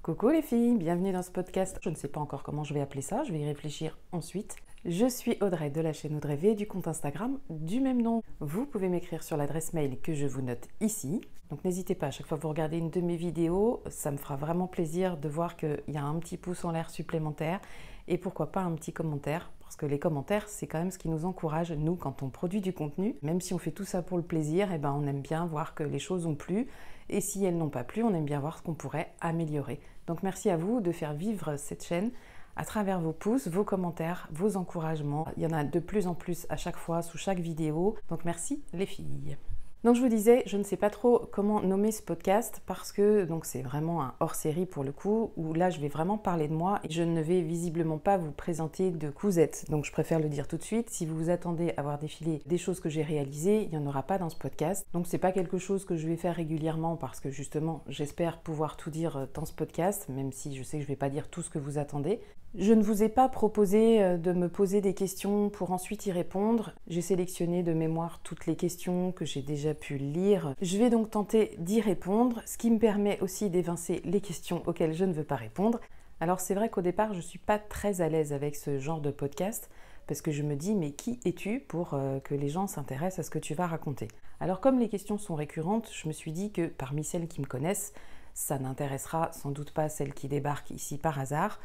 Coucou les filles, bienvenue dans ce podcast. Je ne sais pas encore comment je vais appeler ça, je vais y réfléchir ensuite. Je suis Audrey de la chaîne Audrey V du compte Instagram du même nom. Vous pouvez m'écrire sur l'adresse mail que je vous note ici. Donc n'hésitez pas, à chaque fois que vous regardez une de mes vidéos, ça me fera vraiment plaisir de voir qu'il y a un petit pouce en l'air supplémentaire et pourquoi pas un petit commentaire. Parce que les commentaires, c'est quand même ce qui nous encourage, nous, quand on produit du contenu. Même si on fait tout ça pour le plaisir, on aime bien voir que les choses ont plu. Et si elles n'ont pas plu, on aime bien voir ce qu'on pourrait améliorer. Donc merci à vous de faire vivre cette chaîne à travers vos pouces, vos commentaires, vos encouragements. Il y en a de plus en plus à chaque fois, sous chaque vidéo. Donc merci les filles. Donc je vous disais, je ne sais pas trop comment nommer ce podcast parce que c'est vraiment un hors-série pour le coup, où là je vais vraiment parler de moi et je ne vais visiblement pas vous présenter de cousettes. Donc je préfère le dire tout de suite, si vous vous attendez à voir défiler des choses que j'ai réalisées, il n'y en aura pas dans ce podcast. Donc c'est pas quelque chose que je vais faire régulièrement parce que justement j'espère pouvoir tout dire dans ce podcast, même si je sais que je ne vais pas dire tout ce que vous attendez. Je ne vous ai pas proposé de me poser des questions pour ensuite y répondre. J'ai sélectionné de mémoire toutes les questions que j'ai déjà pu lire. Je vais donc tenter d'y répondre, ce qui me permet aussi d'évincer les questions auxquelles je ne veux pas répondre. Alors c'est vrai qu'au départ, je ne suis pas très à l'aise avec ce genre de podcast, parce que je me dis, mais qui es-tu pour que les gens s'intéressent à ce que tu vas raconter? Alors comme les questions sont récurrentes, je me suis dit que parmi celles qui me connaissent, ça n'intéressera sans doute pas celles qui débarquent ici par hasard.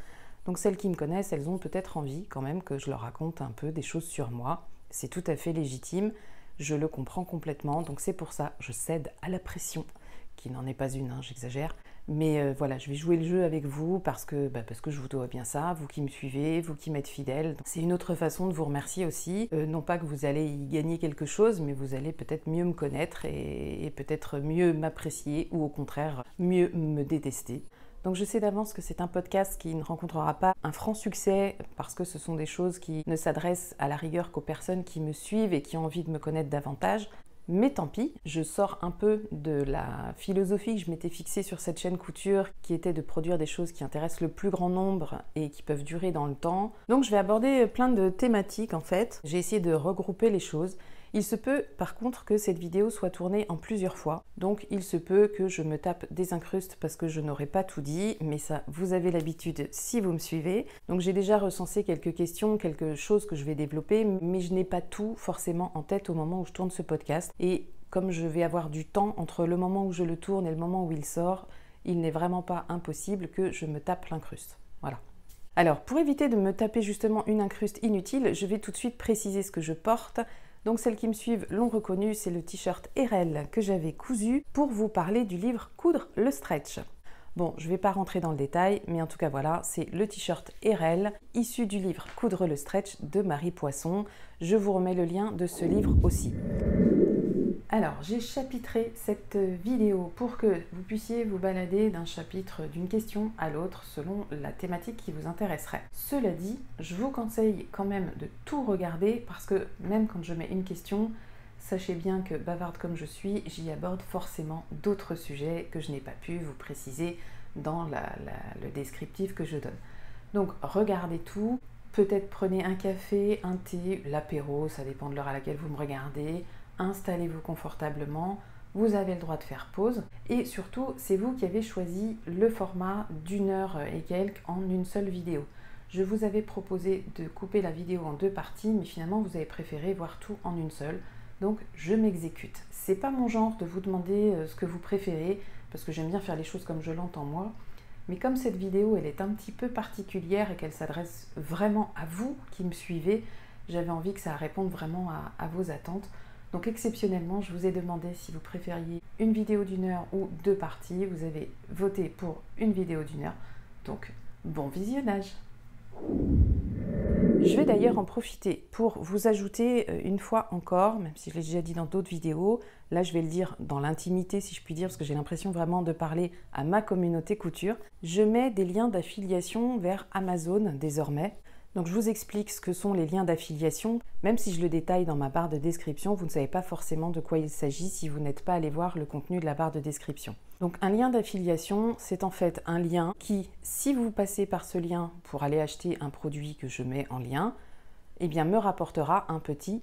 Donc celles qui me connaissent, elles ont peut-être envie quand même que je leur raconte un peu des choses sur moi. C'est tout à fait légitime, je le comprends complètement, donc c'est pour ça je cède à la pression, qui n'en est pas une, j'exagère. Mais voilà, je vais jouer le jeu avec vous parce que je vous dois bien ça, vous qui me suivez, vous qui m'êtes fidèles. C'est une autre façon de vous remercier aussi. Non pas que vous allez y gagner quelque chose, mais vous allez peut-être mieux me connaître et peut-être mieux m'apprécier ou au contraire mieux me détester. Donc je sais d'avance que c'est un podcast qui ne rencontrera pas un franc succès parce que ce sont des choses qui ne s'adressent à la rigueur qu'aux personnes qui me suivent et qui ont envie de me connaître davantage. Mais tant pis, je sors un peu de la philosophie que je m'étais fixée sur cette chaîne couture qui était de produire des choses qui intéressent le plus grand nombre et qui peuvent durer dans le temps. Donc je vais aborder plein de thématiques en fait. J'ai essayé de regrouper les choses. Il se peut par contre que cette vidéo soit tournée en plusieurs fois, donc il se peut que je me tape des incrustes parce que je n'aurai pas tout dit, mais ça vous avez l'habitude si vous me suivez. Donc j'ai déjà recensé quelques questions, quelque chose que je vais développer, mais je n'ai pas tout forcément en tête au moment où je tourne ce podcast. Et comme je vais avoir du temps entre le moment où je le tourne et le moment où il sort, il n'est vraiment pas impossible que je me tape l'incruste. Voilà. Alors pour éviter de me taper justement une incruste inutile, je vais tout de suite préciser ce que je porte. Donc celles qui me suivent l'ont reconnu, c'est le t-shirt RL que j'avais cousu pour vous parler du livre Coudre le stretch. Bon, je ne vais pas rentrer dans le détail, mais en tout cas voilà, c'est le t-shirt RL issu du livre Coudre le stretch de Marie Poisson. Je vous remets le lien de ce livre aussi. Alors, j'ai chapitré cette vidéo pour que vous puissiez vous balader d'un chapitre, d'une question à l'autre selon la thématique qui vous intéresserait. Cela dit, je vous conseille quand même de tout regarder parce que même quand je mets une question, sachez bien que bavarde comme je suis, j'y aborde forcément d'autres sujets que je n'ai pas pu vous préciser dans le descriptif que je donne. Donc, regardez tout. Peut-être prenez un café, un thé, l'apéro, ça dépend de l'heure à laquelle vous me regardez. Installez-vous confortablement, vous avez le droit de faire pause et surtout c'est vous qui avez choisi le format d'1 heure et quelques en une seule vidéo. Je vous avais proposé de couper la vidéo en 2 parties mais finalement vous avez préféré voir tout en une seule, donc je m'exécute. C'est pas mon genre de vous demander ce que vous préférez parce que j'aime bien faire les choses comme je l'entends moi, mais comme cette vidéo elle est un petit peu particulière et qu'elle s'adresse vraiment à vous qui me suivez, j'avais envie que ça réponde vraiment à vos attentes. Donc exceptionnellement, je vous ai demandé si vous préfériez une vidéo d'1 heure ou 2 parties. Vous avez voté pour une vidéo d'1 heure. Donc, bon visionnage! Je vais d'ailleurs en profiter pour vous ajouter une fois encore, même si je l'ai déjà dit dans d'autres vidéos, là je vais le dire dans l'intimité si je puis dire, parce que j'ai l'impression vraiment de parler à ma communauté couture. Je mets des liens d'affiliation vers Amazon désormais. Donc je vous explique ce que sont les liens d'affiliation. Même si je le détaille dans ma barre de description, vous ne savez pas forcément de quoi il s'agit si vous n'êtes pas allé voir le contenu de la barre de description. Donc un lien d'affiliation, c'est en fait un lien qui, si vous passez par ce lien pour aller acheter un produit que je mets en lien, eh bien me rapportera un petit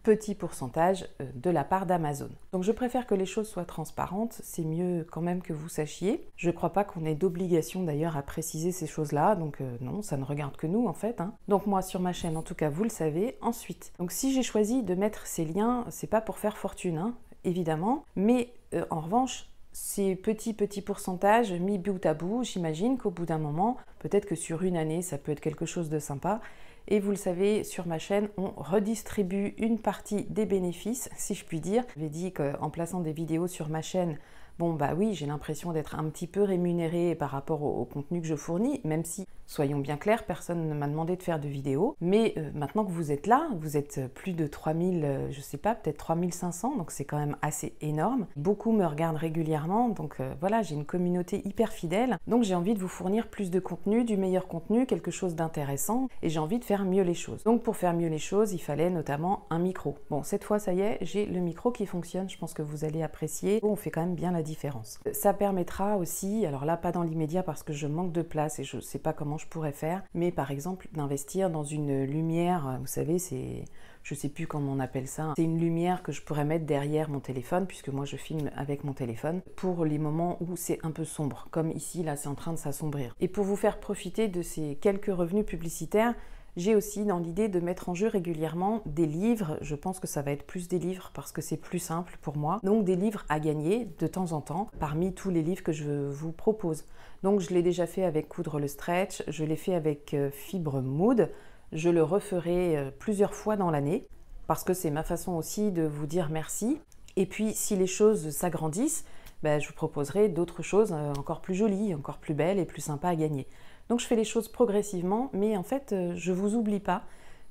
petit pourcentage de la part d'Amazon. Donc je préfère que les choses soient transparentes, c'est mieux quand même que vous sachiez. Je ne crois pas qu'on ait d'obligation d'ailleurs à préciser ces choses-là, donc non, ça ne regarde que nous en fait. Donc moi sur ma chaîne en tout cas vous le savez. Ensuite, donc si j'ai choisi de mettre ces liens, c'est pas pour faire fortune, évidemment, mais en revanche, ces petits pourcentages mis bout à bout, j'imagine qu'au bout d'un moment, peut-être que sur une année, ça peut être quelque chose de sympa. Et vous le savez, sur ma chaîne, on redistribue une partie des bénéfices, si je puis dire. J'avais dit qu'en plaçant des vidéos sur ma chaîne, bon bah oui, j'ai l'impression d'être un petit peu rémunérée par rapport au contenu que je fournis, même si, soyons bien clairs, personne ne m'a demandé de faire de vidéos. Mais maintenant que vous êtes là, vous êtes plus de 3000, je sais pas, peut-être 3500, donc c'est quand même assez énorme. Beaucoup me regardent régulièrement, donc voilà, j'ai une communauté hyper fidèle. Donc j'ai envie de vous fournir plus de contenu, du meilleur contenu, quelque chose d'intéressant, et j'ai envie de faire mieux les choses. Donc pour faire mieux les choses, il fallait notamment un micro. Bon, cette fois, ça y est, j'ai le micro qui fonctionne, je pense que vous allez apprécier. On fait quand même bien la différence. Ça permettra aussi, alors là pas dans l'immédiat parce que je manque de place et je ne sais pas comment je pourrais faire, mais par exemple d'investir dans une lumière, vous savez, je ne sais plus comment on appelle ça, c'est une lumière que je pourrais mettre derrière mon téléphone, puisque moi je filme avec mon téléphone, pour les moments où c'est un peu sombre, comme ici, là c'est en train de s'assombrir. Et pour vous faire profiter de ces quelques revenus publicitaires, j'ai aussi dans l'idée de mettre en jeu régulièrement des livres. Je pense que ça va être plus des livres parce que c'est plus simple pour moi. Donc des livres à gagner de temps en temps parmi tous les livres que je vous propose. Donc je l'ai déjà fait avec Coudre le Stretch, je l'ai fait avec Fibre Mood. Je le referai plusieurs fois dans l'année parce que c'est ma façon aussi de vous dire merci. Et puis si les choses s'agrandissent, je vous proposerai d'autres choses encore plus jolies, encore plus belles et plus sympas à gagner. Donc je fais les choses progressivement, mais en fait, je ne vous oublie pas.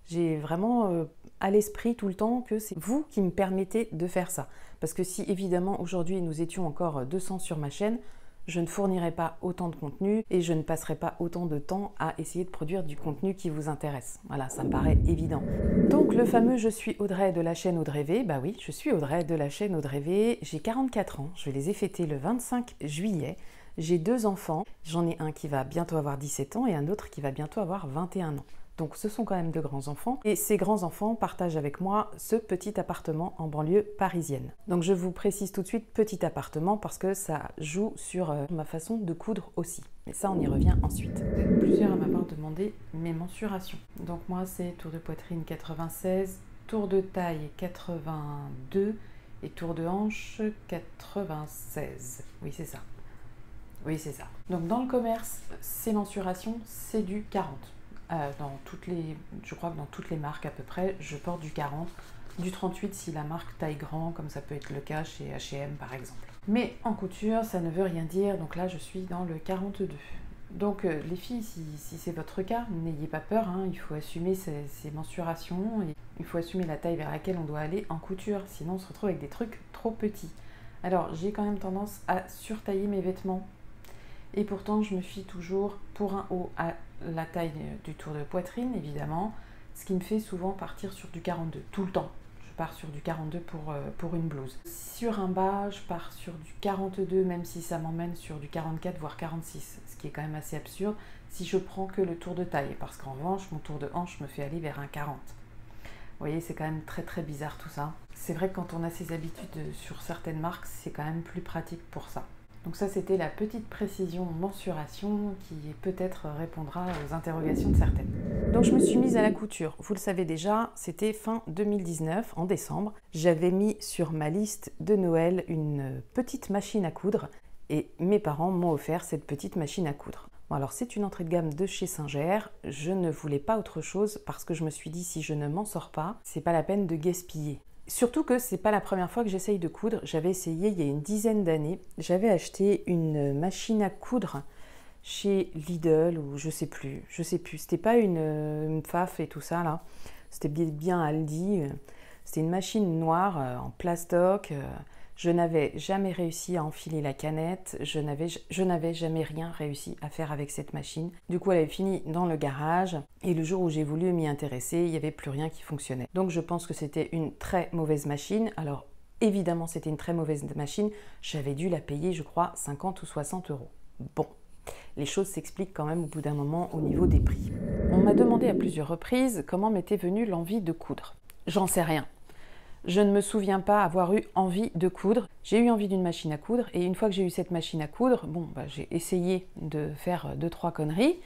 J'ai vraiment à l'esprit tout le temps que c'est vous qui me permettez de faire ça. Parce que si évidemment aujourd'hui nous étions encore 200 sur ma chaîne, je ne fournirais pas autant de contenu et je ne passerais pas autant de temps à essayer de produire du contenu qui vous intéresse. Voilà, ça me paraît évident. Donc le fameux je suis Audrey de la chaîne Audrey V, bah oui, je suis Audrey de la chaîne Audrey V, j'ai 44 ans, je les ai fêtés le 25 juillet. J'ai 2 enfants, j'en ai un qui va bientôt avoir 17 ans et un autre qui va bientôt avoir 21 ans. Donc ce sont quand même de grands enfants et ces grands enfants partagent avec moi ce petit appartement en banlieue parisienne. Donc je vous précise tout de suite petit appartement parce que ça joue sur ma façon de coudre aussi. Mais ça on y revient ensuite. Plusieurs à m'avoir demandé mes mensurations. Donc moi c'est tour de poitrine 96, tour de taille 82 et tour de hanche 96. Oui c'est ça. Oui, c'est ça. Donc dans le commerce, ces mensurations, c'est du 40. Je crois que dans toutes les marques à peu près, je porte du 40, du 38 si la marque taille grand, comme ça peut être le cas chez H&M par exemple. Mais en couture, ça ne veut rien dire, donc là je suis dans le 42. Donc les filles, si c'est votre cas, n'ayez pas peur, il faut assumer ces mensurations, et il faut assumer la taille vers laquelle on doit aller en couture, sinon on se retrouve avec des trucs trop petits. Alors j'ai quand même tendance à surtailler mes vêtements. Et pourtant, je me fie toujours pour un haut à la taille du tour de poitrine, évidemment, ce qui me fait souvent partir sur du 42, tout le temps. Je pars sur du 42 pour une blouse. Sur un bas, je pars sur du 42, même si ça m'emmène sur du 44, voire 46, ce qui est quand même assez absurde si je prends que le tour de taille, parce qu'en revanche, mon tour de hanche me fait aller vers un 40. Vous voyez, c'est quand même très très bizarre tout ça. C'est vrai que quand on a ses habitudes sur certaines marques, c'est quand même plus pratique pour ça. Donc ça, c'était la petite précision mensuration qui peut-être répondra aux interrogations de certaines. Donc je me suis mise à la couture. Vous le savez déjà, c'était fin 2019, en décembre. J'avais mis sur ma liste de Noël une petite machine à coudre et mes parents m'ont offert cette petite machine à coudre. Bon, alors c'est une entrée de gamme de chez Singer. Je ne voulais pas autre chose parce que je me suis dit si je ne m'en sors pas, c'est pas la peine de gaspiller. Surtout que c'est pas la première fois que j'essaye de coudre. J'avais essayé il y a une dizaine d'années. J'avais acheté une machine à coudre chez Lidl ou je sais plus. C'était pas une Pfaff et tout ça là. C'était bien Aldi. C'était une machine noire en plastoc. Je n'avais jamais réussi à enfiler la canette. Je n'avais jamais rien réussi à faire avec cette machine. Du coup, elle avait fini dans le garage. Et le jour où j'ai voulu m'y intéresser, il n'y avait plus rien qui fonctionnait. Donc je pense que c'était une très mauvaise machine. Alors évidemment, c'était une très mauvaise machine. J'avais dû la payer, je crois, 50 ou 60 euros. Bon, les choses s'expliquent quand même au bout d'un moment au niveau des prix. On m'a demandé à plusieurs reprises comment m'était venue l'envie de coudre. J'en sais rien. je ne me souviens pas avoir eu envie de coudre. J'ai eu envie d'une machine à coudre et une fois que j'ai eu cette machine à coudre, j'ai essayé de faire 2-3 conneries.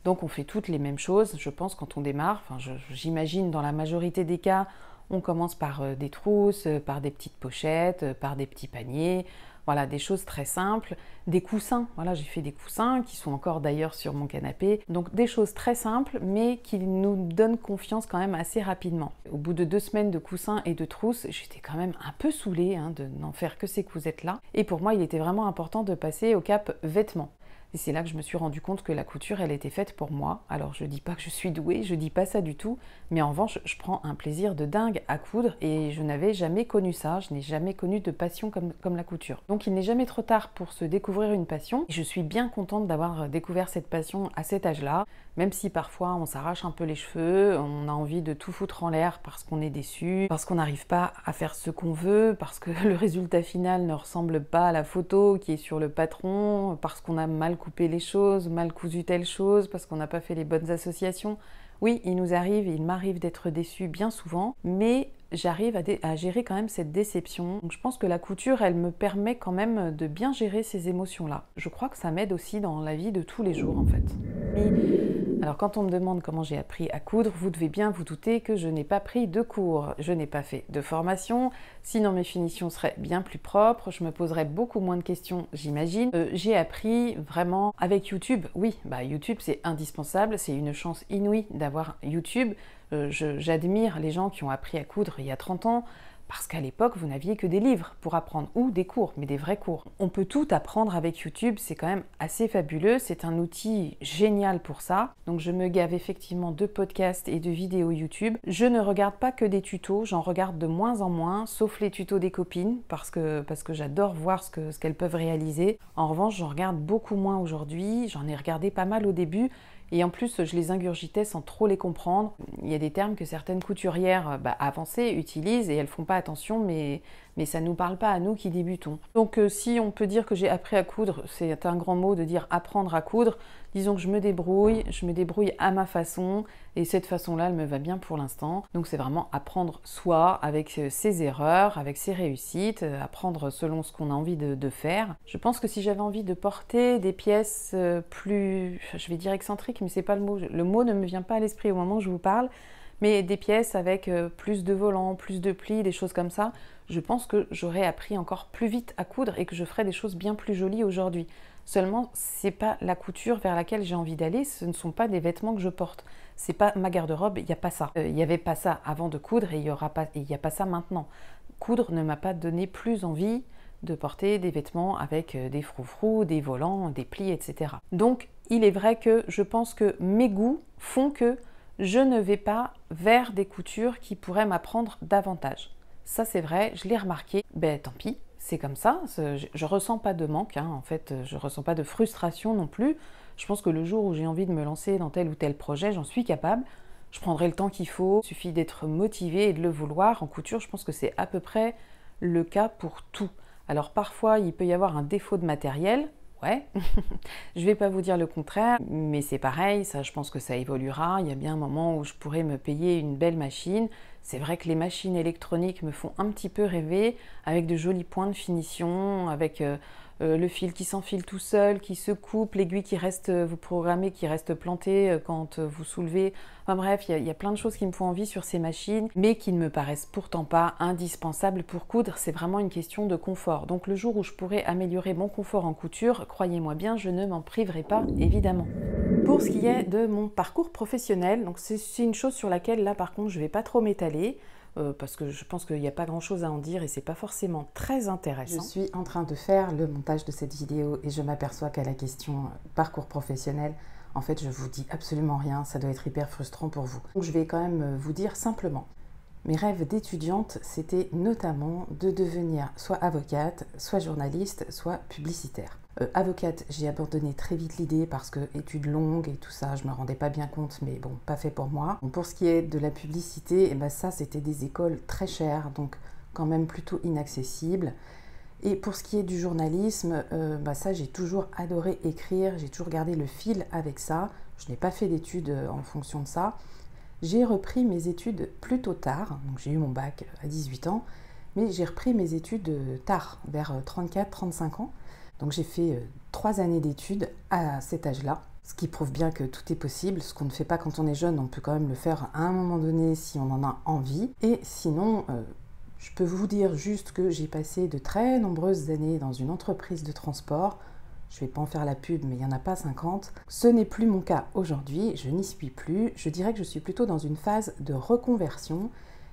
Donc on fait toutes les mêmes choses, je pense, quand on démarre. Enfin, j'imagine dans la majorité des cas, on commence par des trousses, par des petites pochettes, par des petits paniers. Voilà, des choses très simples, des coussins. Voilà, j'ai fait des coussins qui sont encore d'ailleurs sur mon canapé. Donc des choses très simples, mais qui nous donnent confiance quand même assez rapidement. Au bout de 2 semaines de coussins et de trousses, j'étais quand même un peu saoulée de n'en faire que ces cousettes-là. Et pour moi, il était vraiment important de passer au cap vêtements. Et c'est là que je me suis rendu compte que la couture, elle était faite pour moi. Alors je dis pas que je suis douée, je dis pas ça du tout, mais en revanche, je prends un plaisir de dingue à coudre et je n'avais jamais connu ça, je n'ai jamais connu de passion comme la couture. Donc il n'est jamais trop tard pour se découvrir une passion. Je suis bien contente d'avoir découvert cette passion à cet âge-là, même si parfois on s'arrache un peu les cheveux, on a envie de tout foutre en l'air parce qu'on est déçu, parce qu'on n'arrive pas à faire ce qu'on veut, parce que le résultat final ne ressemble pas à la photo qui est sur le patron, parce qu'on a mal coupé les choses, mal cousu telle chose, parce qu'on n'a pas fait les bonnes associations. Oui, il m'arrive d'être déçue bien souvent, mais j'arrive à gérer quand même cette déception. Donc je pense que la couture, elle me permet quand même de bien gérer ces émotions-là. Je crois que ça m'aide aussi dans la vie de tous les jours en fait. Alors quand on me demande comment j'ai appris à coudre, vous devez bien vous douter que je n'ai pas pris de cours, je n'ai pas fait de formation, sinon mes finitions seraient bien plus propres, je me poserais beaucoup moins de questions, j'imagine. J'ai appris vraiment avec YouTube. Oui, YouTube c'est indispensable, c'est une chance inouïe d'avoir YouTube. J'admire les gens qui ont appris à coudre il y a 30 ans, parce qu'à l'époque, vous n'aviez que des livres pour apprendre, ou des cours, mais des vrais cours. On peut tout apprendre avec YouTube, c'est quand même assez fabuleux, c'est un outil génial pour ça. Donc je me gave effectivement de podcasts et de vidéos YouTube. Je ne regarde pas que des tutos, j'en regarde de moins en moins, sauf les tutos des copines, parce que j'adore voir ce qu'elles peuvent réaliser. En revanche, j'en regarde beaucoup moins aujourd'hui, j'en ai regardé pas mal au début, et en plus, je les ingurgitais sans trop les comprendre. Il y a des termes que certaines couturières avancées utilisent et elles font pas attention, mais ça ne nous parle pas à nous qui débutons. Donc si on peut dire que j'ai appris à coudre, c'est un grand mot de dire apprendre à coudre. Disons que je me débrouille à ma façon, et cette façon-là, elle me va bien pour l'instant. Donc c'est vraiment apprendre soi, avec ses erreurs, avec ses réussites, apprendre selon ce qu'on a envie de faire. Je pense que si j'avais envie de porter des pièces plus, je vais dire excentriques, mais c'est pas le mot ne me vient pas à l'esprit au moment où je vous parle, mais des pièces avec plus de volants, plus de plis, des choses comme ça, je pense que j'aurais appris encore plus vite à coudre et que je ferais des choses bien plus jolies aujourd'hui. Seulement, c'est pas la couture vers laquelle j'ai envie d'aller, ce ne sont pas des vêtements que je porte. C'est pas ma garde-robe, il n'y a pas ça. Il n'y avait pas ça avant de coudre et il n'y a pas ça maintenant. Coudre ne m'a pas donné plus envie de porter des vêtements avec des froufrous, des volants, des plis, etc. Donc, il est vrai que je pense que mes goûts font que je ne vais pas vers des coutures qui pourraient m'apprendre davantage. Ça, c'est vrai, je l'ai remarqué. Tant pis, c'est comme ça. Je ressens pas de manque, en fait, je ressens pas de frustration non plus. Je pense que le jour où j'ai envie de me lancer dans tel ou tel projet, j'en suis capable. Je prendrai le temps qu'il faut. Il suffit d'être motivé et de le vouloir. En couture, je pense que c'est à peu près le cas pour tout. Alors parfois, il peut y avoir un défaut de matériel. Ouais, je vais pas vous dire le contraire, mais c'est pareil, ça, je pense que ça évoluera. Il y a bien un moment où je pourrais me payer une belle machine. C'est vrai que les machines électroniques me font un petit peu rêver, avec de jolis points de finition, avec le fil qui s'enfile tout seul, qui se coupe, l'aiguille qui reste, vous programmez, qui reste plantée quand vous soulevez. Enfin bref, il y a plein de choses qui me font envie sur ces machines, mais qui ne me paraissent pourtant pas indispensables pour coudre. C'est vraiment une question de confort. Donc le jour où je pourrai améliorer mon confort en couture, croyez-moi bien, je ne m'en priverai pas, évidemment. Pour ce qui est de mon parcours professionnel, donc c'est une chose sur laquelle là par contre je ne vais pas trop m'étaler, parce que je pense qu'il n'y a pas grand chose à en dire et c'est pas forcément très intéressant. Je suis en train de faire le montage de cette vidéo et je m'aperçois qu'à la question parcours professionnel, en fait je vous dis absolument rien, ça doit être hyper frustrant pour vous. Donc je vais quand même vous dire simplement. Mes rêves d'étudiante, c'était notamment de devenir soit avocate, soit journaliste, soit publicitaire. Avocate, j'ai abandonné très vite l'idée parce que études longues et tout ça, je me rendais pas bien compte, mais bon, pas fait pour moi. Bon, pour ce qui est de la publicité, ça c'était des écoles très chères, donc quand même plutôt inaccessibles. Et pour ce qui est du journalisme, ça j'ai toujours adoré écrire, j'ai toujours gardé le fil avec ça. Je n'ai pas fait d'études en fonction de ça. J'ai repris mes études plutôt tard, donc j'ai eu mon bac à 18 ans, mais j'ai repris mes études tard, vers 34-35 ans. Donc j'ai fait 3 années d'études à cet âge-là, ce qui prouve bien que tout est possible. Ce qu'on ne fait pas quand on est jeune, on peut quand même le faire à un moment donné si on en a envie. Et sinon, je peux vous dire juste que j'ai passé de très nombreuses années dans une entreprise de transport. Je ne vais pas en faire la pub, mais il n'y en a pas 50. Ce n'est plus mon cas aujourd'hui, je n'y suis plus. Je dirais que je suis plutôt dans une phase de reconversion.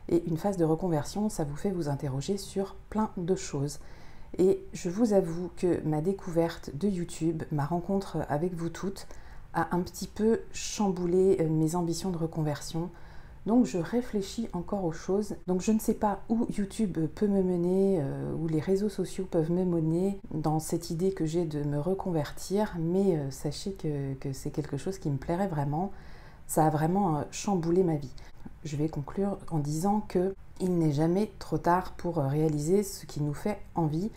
Et une phase de reconversion, ça vous fait vous interroger sur plein de choses. Et je vous avoue que ma découverte de YouTube, ma rencontre avec vous toutes, a un petit peu chamboulé mes ambitions de reconversion. Donc je réfléchis encore aux choses. Donc je ne sais pas où YouTube peut me mener, où les réseaux sociaux peuvent me mener dans cette idée que j'ai de me reconvertir, mais sachez que c'est quelque chose qui me plairait vraiment. Ça a vraiment chamboulé ma vie. Je vais conclure en disant qu'il n'est jamais trop tard pour réaliser ce qui nous fait envie.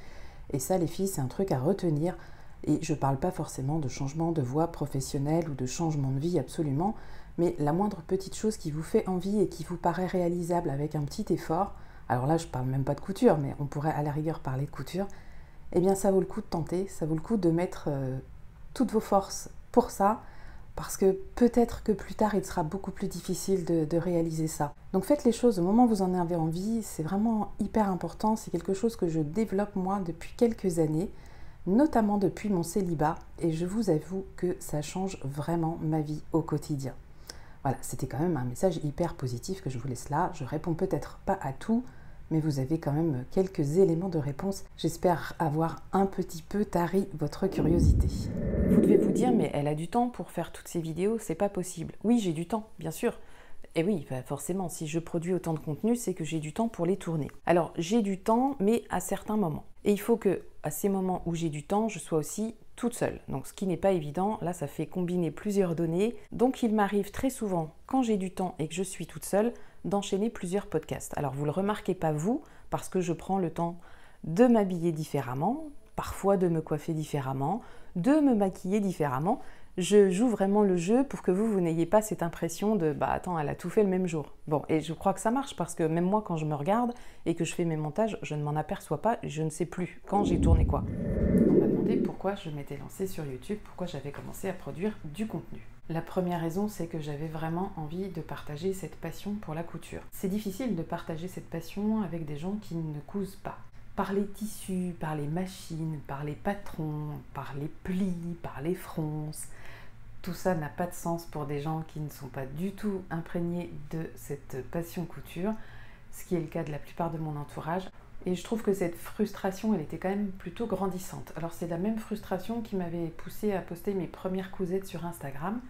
Et ça, les filles, c'est un truc à retenir. Et je ne parle pas forcément de changement de voie professionnelle ou de changement de vie absolument, mais la moindre petite chose qui vous fait envie et qui vous paraît réalisable avec un petit effort, alors là, je ne parle même pas de couture, mais on pourrait à la rigueur parler de couture, eh bien ça vaut le coup de tenter, ça vaut le coup de mettre toutes vos forces pour ça, parce que peut-être que plus tard, il sera beaucoup plus difficile de réaliser ça. Donc faites les choses au moment où vous en avez envie, c'est vraiment hyper important, c'est quelque chose que je développe moi depuis quelques années, notamment depuis mon célibat, et je vous avoue que ça change vraiment ma vie au quotidien. Voilà, c'était quand même un message hyper positif que je vous laisse là. Je réponds peut-être pas à tout, mais vous avez quand même quelques éléments de réponse. J'espère avoir un petit peu tari votre curiosité. Vous devez vous dire, mais elle a du temps pour faire toutes ces vidéos, c'est pas possible. Oui, j'ai du temps, bien sûr. Et oui, forcément, si je produis autant de contenu, c'est que j'ai du temps pour les tourner. Alors, j'ai du temps, mais à certains moments. Et il faut que, à ces moments où j'ai du temps, je sois aussi toute seule. Donc, ce qui n'est pas évident, là, ça fait combiner plusieurs données. Donc, il m'arrive très souvent, quand j'ai du temps et que je suis toute seule, d'enchaîner plusieurs podcasts. Alors, vous ne le remarquez pas, vous, parce que je prends le temps de m'habiller différemment, parfois de me coiffer différemment, de me maquiller différemment. Je joue vraiment le jeu pour que vous n'ayez pas cette impression de « bah attends, elle a tout fait le même jour ». Bon, et je crois que ça marche parce que même moi, quand je me regarde et que je fais mes montages, je ne m'en aperçois pas, je ne sais plus quand j'ai tourné quoi. On m'a demandé pourquoi je m'étais lancée sur YouTube, pourquoi j'avais commencé à produire du contenu. La première raison, c'est que j'avais vraiment envie de partager cette passion pour la couture. C'est difficile de partager cette passion avec des gens qui ne cousent pas. Par les tissus, par les machines, par les patrons, par les plis, par les fronces. Tout ça n'a pas de sens pour des gens qui ne sont pas du tout imprégnés de cette passion couture, ce qui est le cas de la plupart de mon entourage. Et je trouve que cette frustration, elle était quand même plutôt grandissante. Alors c'est la même frustration qui m'avait poussée à poster mes premières cousettes sur Instagram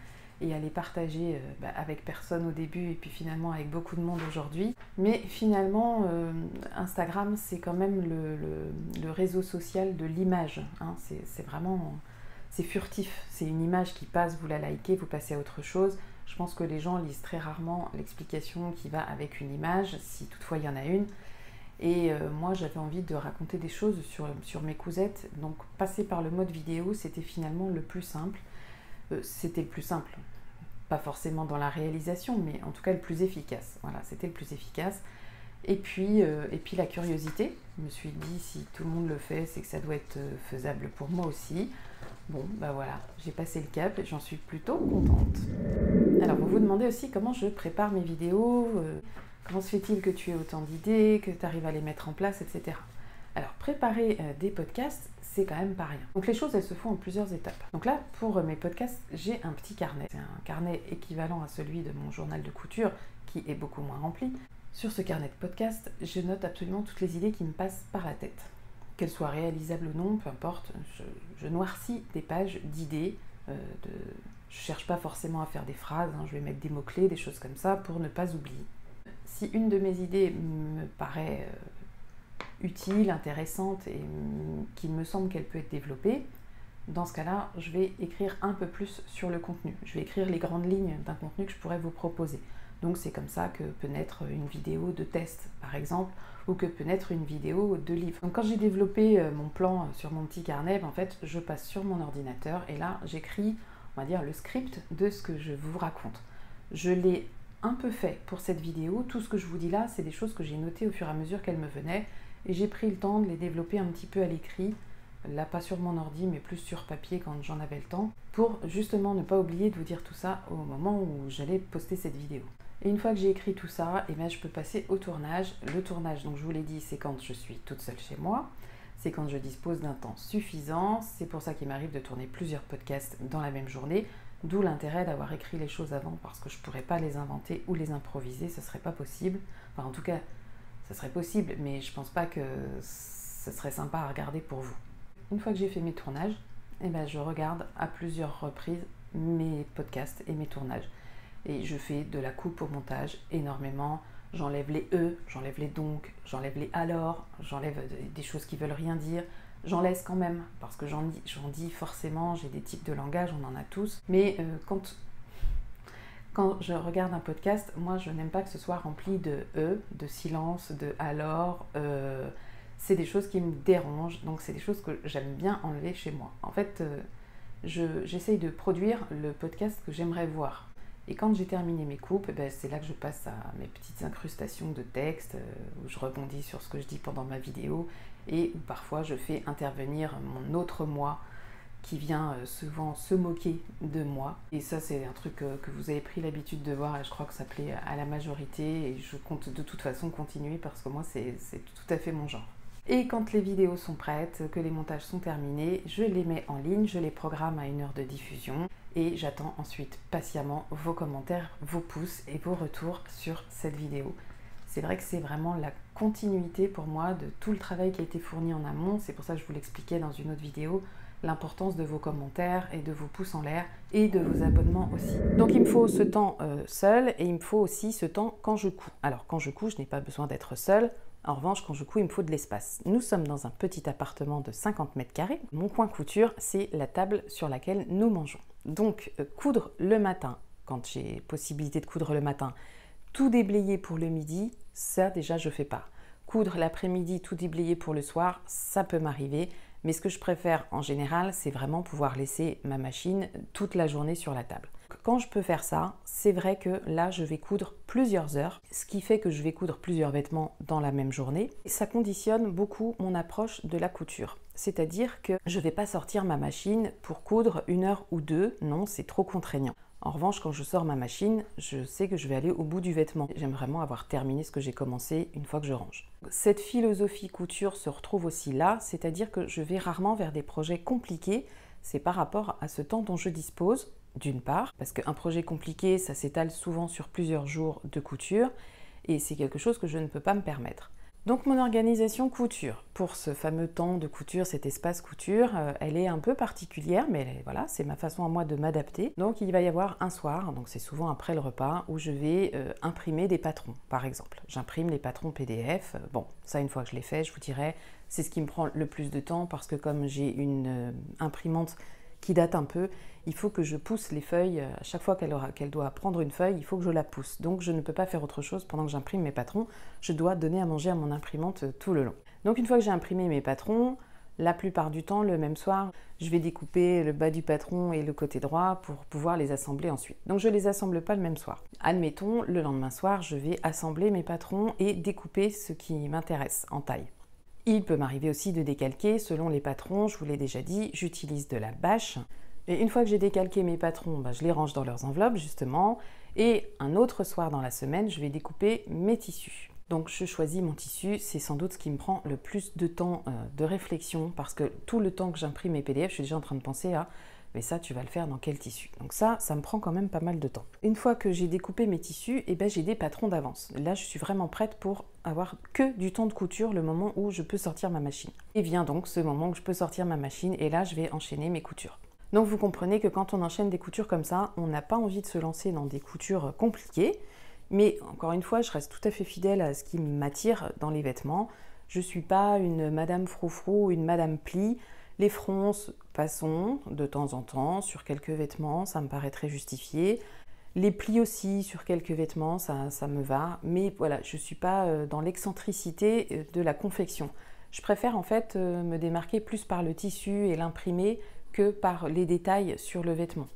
et à les partager avec personne au début et puis finalement avec beaucoup de monde aujourd'hui. Mais finalement, Instagram, c'est quand même le réseau social de l'image. Hein. C'est vraiment... C'est furtif, c'est une image qui passe, vous la likez, vous passez à autre chose. Je pense que les gens lisent très rarement l'explication qui va avec une image, si toutefois il y en a une. Et moi, j'avais envie de raconter des choses sur mes cousettes. Donc, passer par le mode vidéo, c'était finalement le plus simple. C'était le plus simple. Pas forcément dans la réalisation, mais en tout cas le plus efficace. Voilà, c'était le plus efficace. Et puis la curiosité. Je me suis dit, si tout le monde le fait, c'est que ça doit être faisable pour moi aussi. Bon, bah voilà, j'ai passé le cap et j'en suis plutôt contente. Alors, vous vous demandez aussi comment je prépare mes vidéos, comment se fait-il que tu aies autant d'idées, que tu arrives à les mettre en place, etc. Alors, préparer des podcasts, c'est quand même pas rien. Donc, les choses, elles se font en plusieurs étapes. Donc là, pour mes podcasts, j'ai un petit carnet. C'est un carnet équivalent à celui de mon journal de couture, qui est beaucoup moins rempli. Sur ce carnet de podcast, je note absolument toutes les idées qui me passent par la tête. Qu'elles soient réalisables ou non, peu importe, je noircis des pages d'idées. Je ne cherche pas forcément à faire des phrases, hein, je vais mettre des mots-clés, des choses comme ça, pour ne pas oublier. Si une de mes idées me paraît utile, intéressante et qu'il me semble qu'elle peut être développée, dans ce cas-là, je vais écrire un peu plus sur le contenu. Je vais écrire les grandes lignes d'un contenu que je pourrais vous proposer. Donc c'est comme ça que peut naître une vidéo de test, par exemple, ou que peut naître une vidéo de livre. Donc quand j'ai développé mon plan sur mon petit carnet, en fait, je passe sur mon ordinateur et là, j'écris, on va dire, le script de ce que je vous raconte. Je l'ai un peu fait pour cette vidéo. Tout ce que je vous dis là, c'est des choses que j'ai notées au fur et à mesure qu'elles me venaient et j'ai pris le temps de les développer un petit peu à l'écrit, là pas sur mon ordi mais plus sur papier quand j'en avais le temps, pour justement ne pas oublier de vous dire tout ça au moment où j'allais poster cette vidéo. Et une fois que j'ai écrit tout ça, eh bien, je peux passer au tournage. Le tournage, donc je vous l'ai dit, c'est quand je suis toute seule chez moi, c'est quand je dispose d'un temps suffisant, c'est pour ça qu'il m'arrive de tourner plusieurs podcasts dans la même journée, d'où l'intérêt d'avoir écrit les choses avant, parce que je ne pourrais pas les inventer ou les improviser, ce ne serait pas possible. Enfin, en tout cas, ça serait possible, mais je ne pense pas que ce serait sympa à regarder pour vous. Une fois que j'ai fait mes tournages, eh bien, je regarde à plusieurs reprises mes podcasts et mes tournages. Et je fais de la coupe au montage énormément. J'enlève les E, j'enlève les donc, j'enlève les alors, j'enlève des choses qui veulent rien dire. J'en laisse quand même, parce que j'en dis forcément, j'ai des types de langage, on en a tous. Mais quand je regarde un podcast, moi je n'aime pas que ce soit rempli de E, de silence, de alors. C'est des choses qui me dérangent, donc c'est des choses que j'aime bien enlever chez moi. En fait, j'essaye de produire le podcast que j'aimerais voir. Et quand j'ai terminé mes coupes, c'est là que je passe à mes petites incrustations de texte, où je rebondis sur ce que je dis pendant ma vidéo, et où parfois je fais intervenir mon autre moi, qui vient souvent se moquer de moi. Et ça, c'est un truc que vous avez pris l'habitude de voir, et je crois que ça plaît à la majorité, et je compte de toute façon continuer, parce que moi, c'est tout à fait mon genre. Et quand les vidéos sont prêtes, que les montages sont terminés, je les mets en ligne, je les programme à 1 heure de diffusion et j'attends ensuite patiemment vos commentaires, vos pouces et vos retours sur cette vidéo. C'est vrai que c'est vraiment la continuité pour moi de tout le travail qui a été fourni en amont, c'est pour ça que je vous l'expliquais dans une autre vidéo, l'importance de vos commentaires et de vos pouces en l'air et de vos abonnements aussi. Donc il me faut ce temps seul et il me faut aussi ce temps quand je couds. Alors quand je couds, je n'ai pas besoin d'être seule. En revanche, quand je couds, il me faut de l'espace. Nous sommes dans un petit appartement de 50 mètres carrés. Mon coin couture, c'est la table sur laquelle nous mangeons. Donc, coudre le matin, quand j'ai possibilité de coudre le matin, tout déblayer pour le midi, ça déjà je fais pas. Coudre l'après-midi, tout déblayer pour le soir, ça peut m'arriver. Mais ce que je préfère en général, c'est vraiment pouvoir laisser ma machine toute la journée sur la table. Quand je peux faire ça, c'est vrai que là, je vais coudre plusieurs heures, ce qui fait que je vais coudre plusieurs vêtements dans la même journée. Et ça conditionne beaucoup mon approche de la couture. C'est-à-dire que je ne vais pas sortir ma machine pour coudre 1 heure ou 2, non, c'est trop contraignant. En revanche, quand je sors ma machine, je sais que je vais aller au bout du vêtement. J'aime vraiment avoir terminé ce que j'ai commencé une fois que je range. Cette philosophie couture se retrouve aussi là, c'est-à-dire que je vais rarement vers des projets compliqués. C'est par rapport à ce temps dont je dispose, d'une part, parce qu'un projet compliqué, ça s'étale souvent sur plusieurs jours de couture, et c'est quelque chose que je ne peux pas me permettre. Donc mon organisation couture, pour ce fameux temps de couture, cet espace couture, elle est un peu particulière, mais voilà, c'est ma façon à moi de m'adapter. Donc il va y avoir un soir, donc c'est souvent après le repas, où je vais imprimer des patrons, par exemple. J'imprime les patrons PDF, bon, ça une fois que je l'ai fait, je vous dirais, c'est ce qui me prend le plus de temps, parce que comme j'ai une imprimante qui date un peu, il faut que je pousse les feuilles, à chaque fois qu'elle doit prendre une feuille, il faut que je la pousse. Donc je ne peux pas faire autre chose pendant que j'imprime mes patrons, je dois donner à manger à mon imprimante tout le long. Donc une fois que j'ai imprimé mes patrons, la plupart du temps, le même soir, je vais découper le bas du patron et le côté droit pour pouvoir les assembler ensuite. Donc je ne les assemble pas le même soir. Admettons, le lendemain soir, je vais assembler mes patrons et découper ce qui m'intéresse en taille. Il peut m'arriver aussi de décalquer selon les patrons, je vous l'ai déjà dit, j'utilise de la bâche. Et une fois que j'ai décalqué mes patrons, je les range dans leurs enveloppes justement. Et un autre soir dans la semaine, je vais découper mes tissus. Donc je choisis mon tissu, c'est sans doute ce qui me prend le plus de temps de réflexion parce que tout le temps que j'imprime mes PDF, je suis déjà en train de penser à mais ça tu vas le faire dans quel tissu. Donc ça me prend quand même pas mal de temps. Une fois que j'ai découpé mes tissus, j'ai des patrons d'avance. Là je suis vraiment prête pour avoir que du temps de couture, le moment où je peux sortir ma machine. Et vient donc ce moment où je peux sortir ma machine et là je vais enchaîner mes coutures. Donc vous comprenez que quand on enchaîne des coutures comme ça, on n'a pas envie de se lancer dans des coutures compliquées. Mais encore une fois, je reste tout à fait fidèle à ce qui m'attire dans les vêtements. Je ne suis pas une madame froufrou, une madame pli. Les fronces, passons de temps en temps sur quelques vêtements, ça me paraît très justifié. Les plis aussi sur quelques vêtements, ça me va. Mais voilà, je ne suis pas dans l'excentricité de la confection. Je préfère en fait me démarquer plus par le tissu et l'imprimer que par les détails sur le vêtement.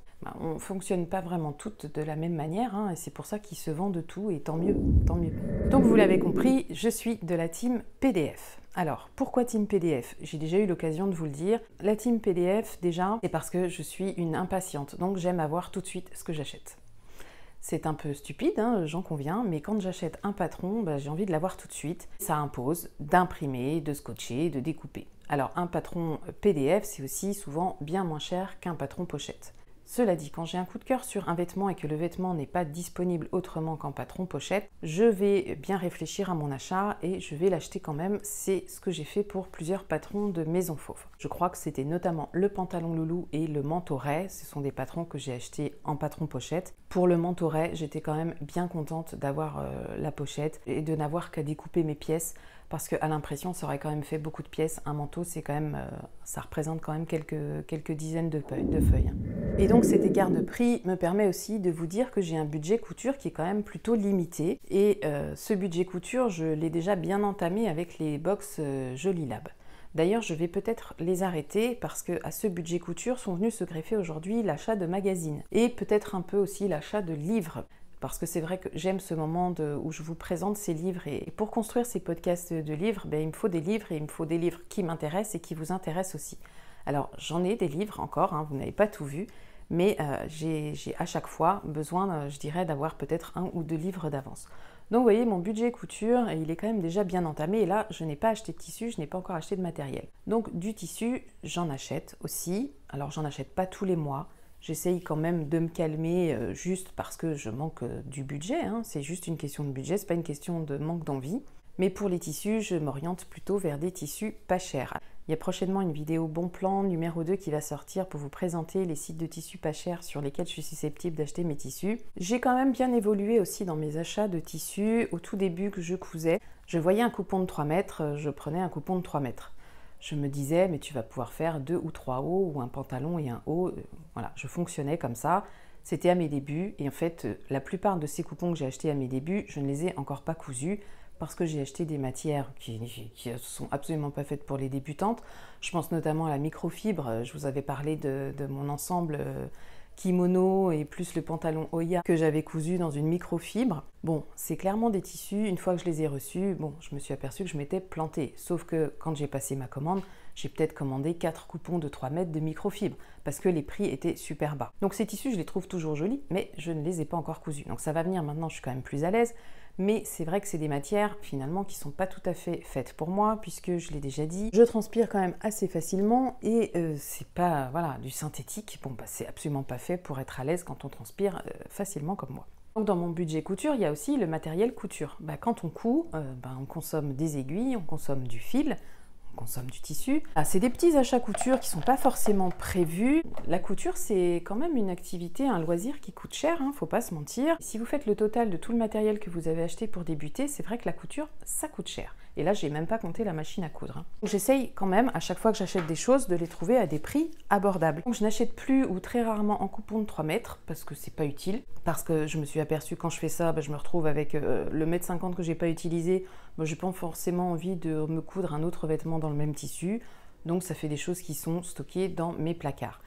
On ne fonctionne pas vraiment toutes de la même manière, hein, et c'est pour ça qu'ils se vendent tout, et tant mieux, tant mieux. Donc vous l'avez compris, je suis de la team PDF. Alors, pourquoi team PDF? J'ai déjà eu l'occasion de vous le dire. La team PDF, déjà, c'est parce que je suis une impatiente, donc j'aime avoir tout de suite ce que j'achète. C'est un peu stupide, hein, j'en conviens, mais quand j'achète un patron, j'ai envie de l'avoir tout de suite. Ça impose d'imprimer, de scotcher, de découper. Alors, un patron PDF, c'est aussi souvent bien moins cher qu'un patron pochette. Cela dit, quand j'ai un coup de cœur sur un vêtement et que le vêtement n'est pas disponible autrement qu'en patron pochette, je vais bien réfléchir à mon achat et je vais l'acheter quand même. C'est ce que j'ai fait pour plusieurs patrons de Maison Fauve. Je crois que c'était notamment le pantalon loulou et le manteau raie. Ce sont des patrons que j'ai achetés en patron pochette. Pour le manteau raie, j'étais quand même bien contente d'avoir la pochette et de n'avoir qu'à découper mes pièces, parce qu'à l'impression, ça aurait quand même fait beaucoup de pièces. Un manteau, c'est quand même, ça représente quand même quelques dizaines de feuilles. Et donc cet écart de prix me permet aussi de vous dire que j'ai un budget couture qui est quand même plutôt limité. Et ce budget couture, je l'ai déjà bien entamé avec les box Jolie Lab. D'ailleurs, je vais peut-être les arrêter parce qu'à ce budget couture sont venus se greffer aujourd'hui l'achat de magazines et peut-être un peu aussi l'achat de livres. Parce que c'est vrai que j'aime ce moment où je vous présente ces livres. Et pour construire ces podcasts de livres, il me faut des livres, et il me faut des livres qui m'intéressent et qui vous intéressent aussi. Alors, j'en ai des livres encore, hein, vous n'avez pas tout vu, mais j'ai à chaque fois besoin, je dirais, d'avoir peut-être 1 ou 2 livres d'avance. Donc, vous voyez, mon budget couture, il est quand même déjà bien entamé. Et là, je n'ai pas acheté de tissu, je n'ai pas encore acheté de matériel. Donc, du tissu, j'en achète aussi. Alors, j'en achète pas tous les mois. J'essaye quand même de me calmer juste parce que je manque du budget, hein. C'est juste une question de budget, c'est pas une question de manque d'envie. Mais pour les tissus, je m'oriente plutôt vers des tissus pas chers. Il y a prochainement une vidéo bon plan numéro 2 qui va sortir pour vous présenter les sites de tissus pas chers sur lesquels je suis susceptible d'acheter mes tissus. J'ai quand même bien évolué aussi dans mes achats de tissus. Au tout début que je cousais, je voyais un coupon de 3 mètres, je prenais un coupon de 3 mètres. Je me disais, mais tu vas pouvoir faire 2 ou 3 hauts, ou un pantalon et un haut. Voilà, je fonctionnais comme ça. C'était à mes débuts. Et en fait, la plupart de ces coupons que j'ai achetés à mes débuts, je ne les ai encore pas cousus parce que j'ai acheté des matières qui ne sont absolument pas faites pour les débutantes. Je pense notamment à la microfibre. Je vous avais parlé de mon ensemble kimono et plus le pantalon Oya que j'avais cousu dans une microfibre. Bon, c'est clairement des tissus, une fois que je les ai reçus, je me suis aperçue que je m'étais plantée. Sauf que quand j'ai passé ma commande, j'ai peut-être commandé 4 coupons de 3 mètres de microfibre parce que les prix étaient super bas. Donc ces tissus, je les trouve toujours jolis, mais je ne les ai pas encore cousus. Donc ça va venir maintenant, je suis quand même plus à l'aise. Mais c'est vrai que c'est des matières finalement qui ne sont pas tout à fait faites pour moi, puisque je l'ai déjà dit, je transpire quand même assez facilement et c'est pas du synthétique. C'est absolument pas fait pour être à l'aise quand on transpire facilement comme moi. Donc dans mon budget couture, il y a aussi le matériel couture. Quand on coud, on consomme des aiguilles, on consomme du fil, on consomme du tissu. C'est des petits achats couture qui ne sont pas forcément prévus. La couture, c'est quand même une activité, un loisir qui coûte cher, hein, faut pas se mentir. Si vous faites le total de tout le matériel que vous avez acheté pour débuter, c'est vrai que la couture, ça coûte cher. Et là, j'ai même pas compté la machine à coudre. Hein. J'essaye quand même, à chaque fois que j'achète des choses, de les trouver à des prix abordables. Donc je n'achète plus ou très rarement en coupon de 3 mètres, parce que c'est pas utile. Parce que je me suis aperçue quand je fais ça, je me retrouve avec le mètre 50 que j'ai pas utilisé. J'ai pas forcément envie de me coudre un autre vêtement dans le même tissu. Donc ça fait des choses qui sont stockées dans mes placards.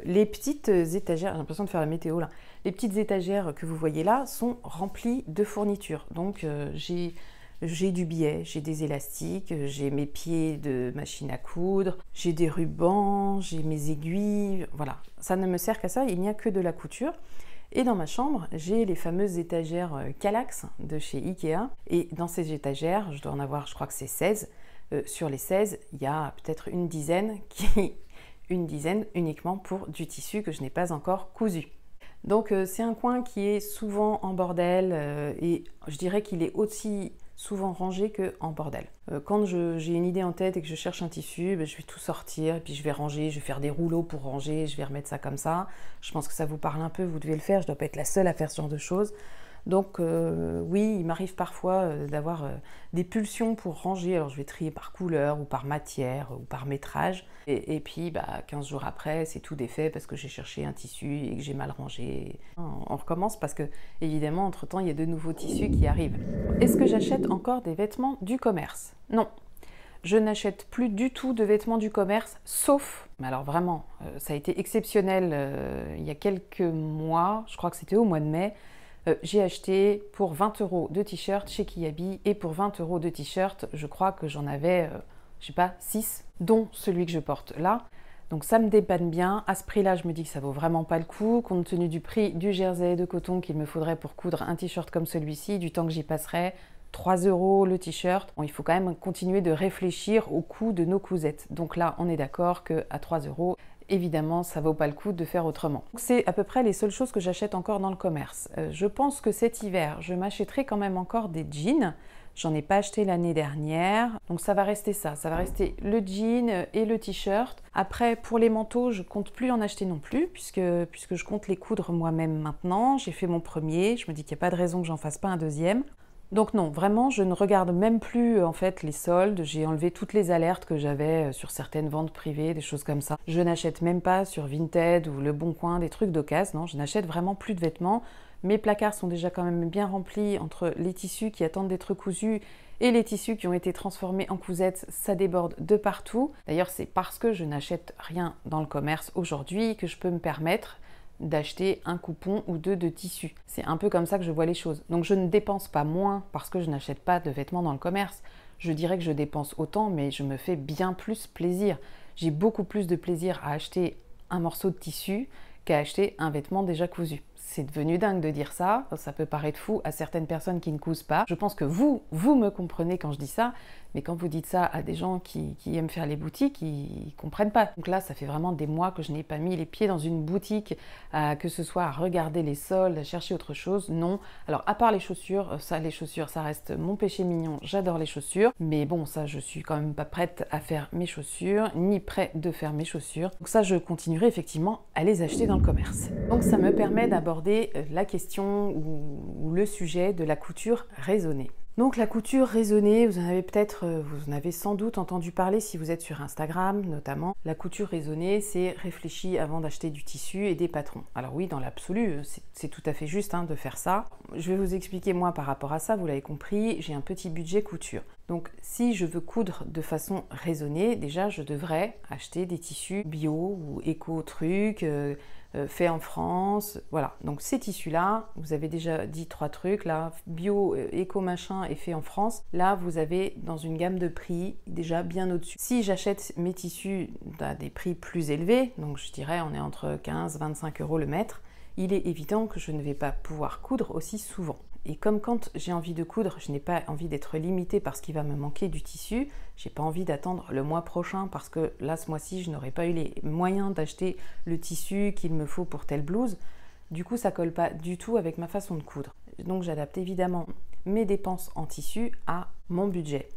Les petites étagères, j'ai l'impression de faire la météo là, les petites étagères que vous voyez là sont remplies de fournitures. Donc j'ai du biais, j'ai des élastiques, j'ai mes pieds de machine à coudre, j'ai des rubans, j'ai mes aiguilles, voilà. Ça ne me sert qu'à ça, il n'y a que de la couture. Et dans ma chambre, j'ai les fameuses étagères Kallax de chez Ikea. Et dans ces étagères, je dois en avoir, je crois que c'est 16. Sur les 16, il y a peut-être une dizaine uniquement pour du tissu que je n'ai pas encore cousu. Donc c'est un coin qui est souvent en bordel et je dirais qu'il est aussi souvent rangé qu'en bordel. Quand j'ai une idée en tête et que je cherche un tissu, je vais tout sortir et puis je vais ranger, je vais faire des rouleaux pour ranger, je vais remettre ça comme ça. Je pense que ça vous parle un peu, vous devez le faire, je ne dois pas être la seule à faire ce genre de choses. Donc oui, il m'arrive parfois d'avoir des pulsions pour ranger. Alors je vais trier par couleur ou par matière ou par métrage. Et puis 15 jours après, c'est tout défait parce que j'ai cherché un tissu et que j'ai mal rangé. On recommence parce que évidemment, entre-temps, il y a de nouveaux tissus qui arrivent. Est-ce que j'achète encore des vêtements du commerce? Non. Je n'achète plus du tout de vêtements du commerce, sauf, mais alors vraiment, ça a été exceptionnel il y a quelques mois, je crois que c'était au mois de mai, j'ai acheté pour 20 € de t-shirts chez Kiabi et pour 20 € de t-shirts, je crois que j'en avais, je sais pas, 6, dont celui que je porte là. Donc ça me dépanne bien. À ce prix-là, je me dis que ça vaut vraiment pas le coup, compte tenu du prix du jersey de coton qu'il me faudrait pour coudre un t-shirt comme celui-ci, du temps que j'y passerais. 3 € le t-shirt. Bon, il faut quand même continuer de réfléchir au coût de nos cousettes. Donc là, on est d'accord qu'à 3 €, évidemment, ça vaut pas le coup de faire autrement. C'est à peu près les seules choses que j'achète encore dans le commerce. Je pense que cet hiver, je m'achèterai quand même encore des jeans. J'en ai pas acheté l'année dernière, donc ça va rester ça. Ça va rester le jean et le t-shirt. Après, pour les manteaux, je compte plus en acheter non plus, puisque je compte les coudre moi-même maintenant. J'ai fait mon premier, je me dis qu'il n'y a pas de raison que j'en fasse pas un deuxième. Donc non, vraiment, je ne regarde même plus en fait les soldes. J'ai enlevé toutes les alertes que j'avais sur certaines ventes privées, des choses comme ça. Je n'achète même pas sur Vinted ou Le Bon Coin des trucs d'occasion. Non, je n'achète vraiment plus de vêtements. Mes placards sont déjà quand même bien remplis entre les tissus qui attendent d'être cousus et les tissus qui ont été transformés en cousettes. Ça déborde de partout. D'ailleurs, c'est parce que je n'achète rien dans le commerce aujourd'hui que je peux me permettre d'acheter un coupon ou deux de tissu. C'est un peu comme ça que je vois les choses. Donc je ne dépense pas moins parce que je n'achète pas de vêtements dans le commerce. Je dirais que je dépense autant, mais je me fais bien plus plaisir. J'ai beaucoup plus de plaisir à acheter un morceau de tissu qu'à acheter un vêtement déjà cousu. C'est devenu dingue de dire ça, ça peut paraître fou à certaines personnes qui ne cousent pas. Je pense que vous me comprenez quand je dis ça, mais quand vous dites ça à des gens qui aiment faire les boutiques, ils comprennent pas. Donc là, ça fait vraiment des mois que je n'ai pas mis les pieds dans une boutique, que ce soit à regarder les soldes, à chercher autre chose, non. Alors à part les chaussures, ça reste mon péché mignon, j'adore les chaussures, mais bon, ça je suis quand même pas prête à faire mes chaussures, ni prêt de faire mes chaussures. Donc ça, je continuerai effectivement à les acheter dans le commerce. Donc ça me permet d'aborder la question ou le sujet de la couture raisonnée. Donc la couture raisonnée, vous en avez sans doute entendu parler si vous êtes sur Instagram notamment. La couture raisonnée, c'est réfléchi avant d'acheter du tissu et des patrons. Alors oui, dans l'absolu, c'est tout à fait juste de faire ça. Je vais vous expliquer moi par rapport à ça, vous l'avez compris, j'ai un petit budget couture. Donc si je veux coudre de façon raisonnée, déjà je devrais acheter des tissus bio ou éco-trucs, fait en France, voilà. Donc ces tissus-là, vous avez déjà dit 3 trucs, là, bio, éco machin et fait en France. Là, vous avez dans une gamme de prix déjà bien au-dessus. Si j'achète mes tissus à des prix plus élevés, donc je dirais on est entre 15 et 25 € le mètre, il est évident que je ne vais pas pouvoir coudre aussi souvent. Et comme quand j'ai envie de coudre, je n'ai pas envie d'être limitée parce qu'il va me manquer du tissu, j'ai pas envie d'attendre le mois prochain parce que là, ce mois-ci, je n'aurai pas eu les moyens d'acheter le tissu qu'il me faut pour telle blouse. Du coup, ça colle pas du tout avec ma façon de coudre. Donc, j'adapte évidemment mes dépenses en tissu à mon budget.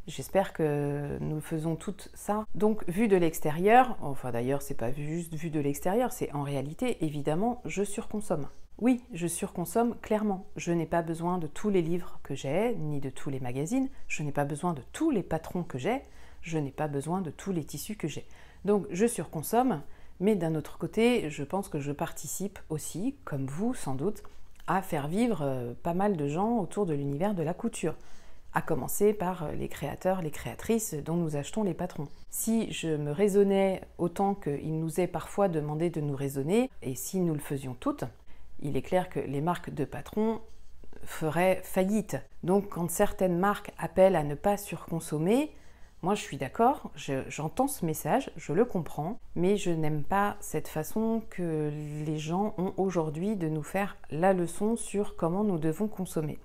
J'espère que nous faisons tout ça. Donc, vu de l'extérieur, enfin d'ailleurs, c'est pas juste vu de l'extérieur, c'est en réalité, évidemment, je surconsomme. Oui, je surconsomme clairement. Je n'ai pas besoin de tous les livres que j'ai, ni de tous les magazines. Je n'ai pas besoin de tous les patrons que j'ai. Je n'ai pas besoin de tous les tissus que j'ai. Donc, je surconsomme, mais d'un autre côté, je pense que je participe aussi, comme vous sans doute, à faire vivre pas mal de gens autour de l'univers de la couture. À commencer par les créateurs, les créatrices dont nous achetons les patrons. Si je me raisonnais autant qu'il nous est parfois demandé de nous raisonner, et si nous le faisions toutes, il est clair que les marques de patrons feraient faillite. Donc quand certaines marques appellent à ne pas surconsommer, moi je suis d'accord, j'entends ce message, je le comprends, mais je n'aime pas cette façon que les gens ont aujourd'hui de nous faire la leçon sur comment nous devons consommer.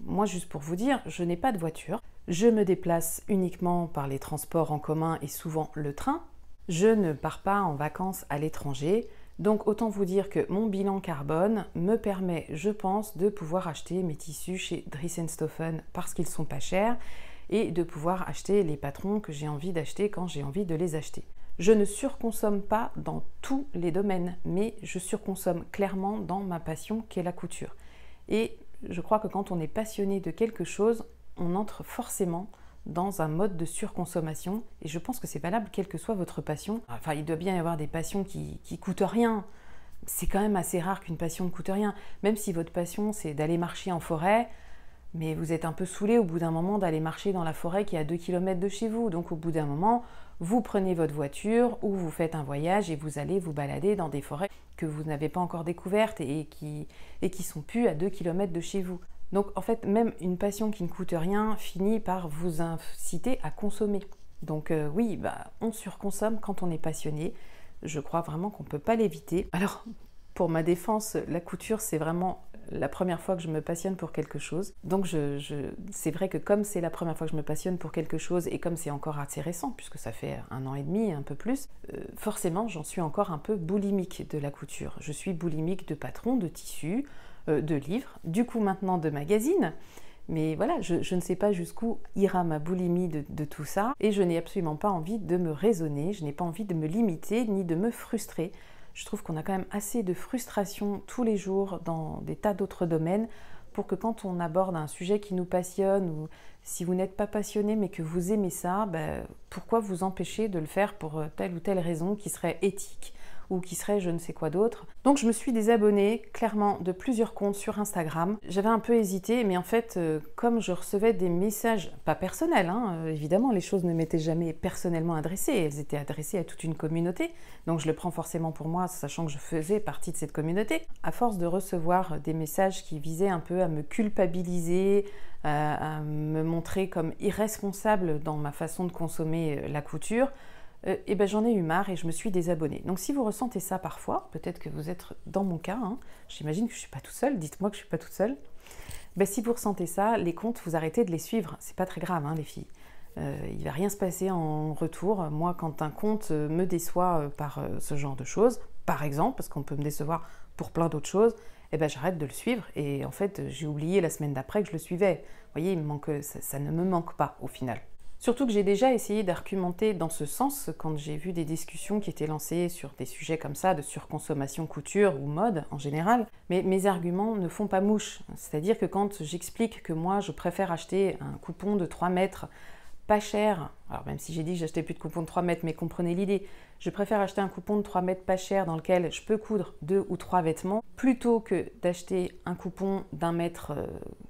Moi, juste pour vous dire, je n'ai pas de voiture, je me déplace uniquement par les transports en commun et souvent le train, je ne pars pas en vacances à l'étranger, donc autant vous dire que mon bilan carbone me permet, je pense, de pouvoir acheter mes tissus chez Dries & Stoffen parce qu'ils sont pas chers et de pouvoir acheter les patrons que j'ai envie d'acheter quand j'ai envie de les acheter. Je ne surconsomme pas dans tous les domaines, mais je surconsomme clairement dans ma passion qui est la couture. Et je crois que quand on est passionné de quelque chose, on entre forcément dans un mode de surconsommation. Et je pense que c'est valable quelle que soit votre passion. Enfin, il doit bien y avoir des passions qui coûtent rien. C'est quand même assez rare qu'une passion ne coûte rien. Même si votre passion, c'est d'aller marcher en forêt, Mais vous êtes un peu saoulé au bout d'un moment d'aller marcher dans la forêt qui est à 2 km de chez vous. Donc au bout d'un moment, vous prenez votre voiture ou vous faites un voyage et vous allez vous balader dans des forêts que vous n'avez pas encore découvertes et qui sont plus à 2 km de chez vous. Donc en fait, même une passion qui ne coûte rien finit par vous inciter à consommer. Donc oui, on surconsomme quand on est passionné. Je crois vraiment qu'on ne peut pas l'éviter. Alors, pour ma défense, la couture, c'est vraiment la première fois que je me passionne pour quelque chose. Donc c'est vrai que comme c'est la première fois que je me passionne pour quelque chose et comme c'est encore assez récent, puisque ça fait 1 an et demi, un peu plus, forcément j'en suis encore un peu boulimique de la couture. Je suis boulimique de patrons, de tissus, de livres, du coup maintenant de magazines. Mais voilà, je ne sais pas jusqu'où ira ma boulimie de tout ça et je n'ai absolument pas envie de me raisonner, je n'ai pas envie de me limiter ni de me frustrer. Je trouve qu'on a quand même assez de frustration tous les jours dans des tas d'autres domaines pour que quand on aborde un sujet qui nous passionne ou si vous n'êtes pas passionné mais que vous aimez ça, pourquoi vous empêcher de le faire pour telle ou telle raison qui serait éthique ou qui serait je ne sais quoi d'autre. Donc je me suis désabonnée clairement de plusieurs comptes sur Instagram. J'avais un peu hésité, mais en fait, comme je recevais des messages, pas personnels, évidemment les choses ne m'étaient jamais personnellement adressées, elles étaient adressées à toute une communauté, donc je le prends forcément pour moi, sachant que je faisais partie de cette communauté. À force de recevoir des messages qui visaient un peu à me culpabiliser, à me montrer comme irresponsable dans ma façon de consommer la couture, j'en ai eu marre et je me suis désabonnée. Donc si vous ressentez ça parfois, peut-être que vous êtes dans mon cas, j'imagine que je ne suis pas toute seule, dites-moi que je ne suis pas toute seule. Si vous ressentez ça, les comptes, vous arrêtez de les suivre. C'est pas très grave, les filles. Il ne va rien se passer en retour. Moi, quand un compte me déçoit par ce genre de choses, par exemple, parce qu'on peut me décevoir pour plein d'autres choses, j'arrête de le suivre et en fait, j'ai oublié la semaine d'après que je le suivais. Vous voyez, ça ne me manque pas au final. Surtout que j'ai déjà essayé d'argumenter dans ce sens quand j'ai vu des discussions qui étaient lancées sur des sujets comme ça, de surconsommation couture ou mode en général, mais mes arguments ne font pas mouche. C'est-à-dire que quand j'explique que moi je préfère acheter un coupon de 3 mètres pas cher, alors même si j'ai dit que j'achetais plus de coupons de 3 mètres, mais comprenez l'idée, je préfère acheter un coupon de 3 mètres pas cher dans lequel je peux coudre 2 ou 3 vêtements, plutôt que d'acheter un coupon d'1 mètre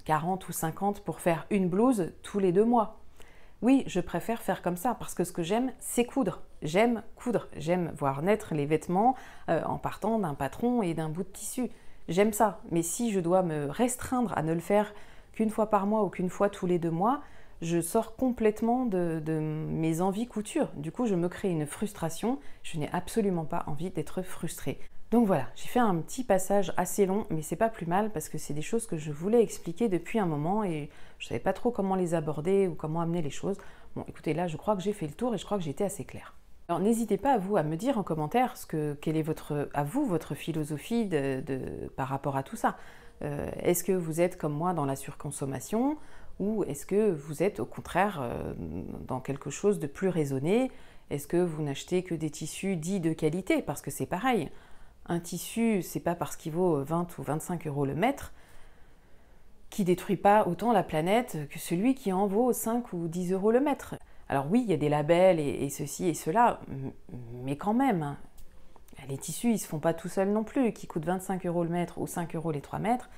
40 ou 50 pour faire une blouse tous les 2 mois. Oui, je préfère faire comme ça parce que ce que j'aime, c'est coudre. J'aime coudre, j'aime voir naître les vêtements en partant d'un patron et d'un bout de tissu. J'aime ça, mais si je dois me restreindre à ne le faire qu'une fois par mois ou qu'une fois tous les 2 mois, je sors complètement de mes envies couture. Du coup, je me crée une frustration. Je n'ai absolument pas envie d'être frustrée. Donc voilà, j'ai fait un petit passage assez long, mais c'est pas plus mal parce que c'est des choses que je voulais expliquer depuis un moment et je savais pas trop comment les aborder ou comment amener les choses. Bon, écoutez, là, je crois que j'ai fait le tour et je crois que j'ai été assez claire. Alors n'hésitez pas à me dire en commentaire quelle est votre philosophie par rapport à tout ça. Est-ce que vous êtes comme moi dans la surconsommation ou est-ce que vous êtes au contraire dans quelque chose de plus raisonné? Est-ce que vous n'achetez que des tissus dits de qualité? Parce que c'est pareil. Un tissu, c'est pas parce qu'il vaut 20 ou 25 € le mètre qui détruit pas autant la planète que celui qui en vaut 5 ou 10 € le mètre. Alors oui, il y a des labels et ceci et cela, mais quand même, les tissus, ils se font pas tout seuls non plus, qui coûtent 25 € le mètre ou 5 € les 3 mètres,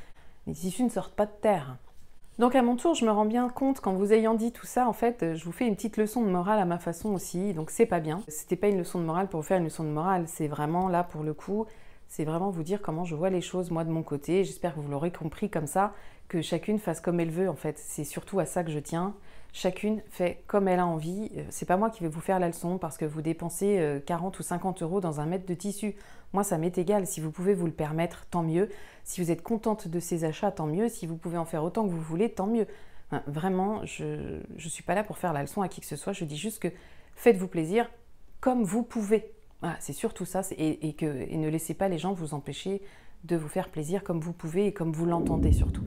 les tissus ne sortent pas de terre. Donc à mon tour, je me rends bien compte qu'en vous ayant dit tout ça, en fait, je vous fais une petite leçon de morale à ma façon aussi, donc c'est pas bien. C'était pas une leçon de morale pour vous faire une leçon de morale, c'est vraiment là pour le coup, c'est vraiment vous dire comment je vois les choses moi de mon côté. J'espère que vous l'aurez compris comme ça, que chacune fasse comme elle veut en fait. C'est surtout à ça que je tiens. Chacune fait comme elle a envie. C'est pas moi qui vais vous faire la leçon parce que vous dépensez 40 ou 50 € dans un mètre de tissu. Moi, ça m'est égal. Si vous pouvez vous le permettre, tant mieux. Si vous êtes contente de ces achats, tant mieux. Si vous pouvez en faire autant que vous voulez, tant mieux. Enfin, vraiment, je suis pas là pour faire la leçon à qui que ce soit. Je dis juste que faites-vous plaisir comme vous pouvez. Voilà, c'est surtout ça. Et ne laissez pas les gens vous empêcher de vous faire plaisir comme vous pouvez et comme vous l'entendez surtout.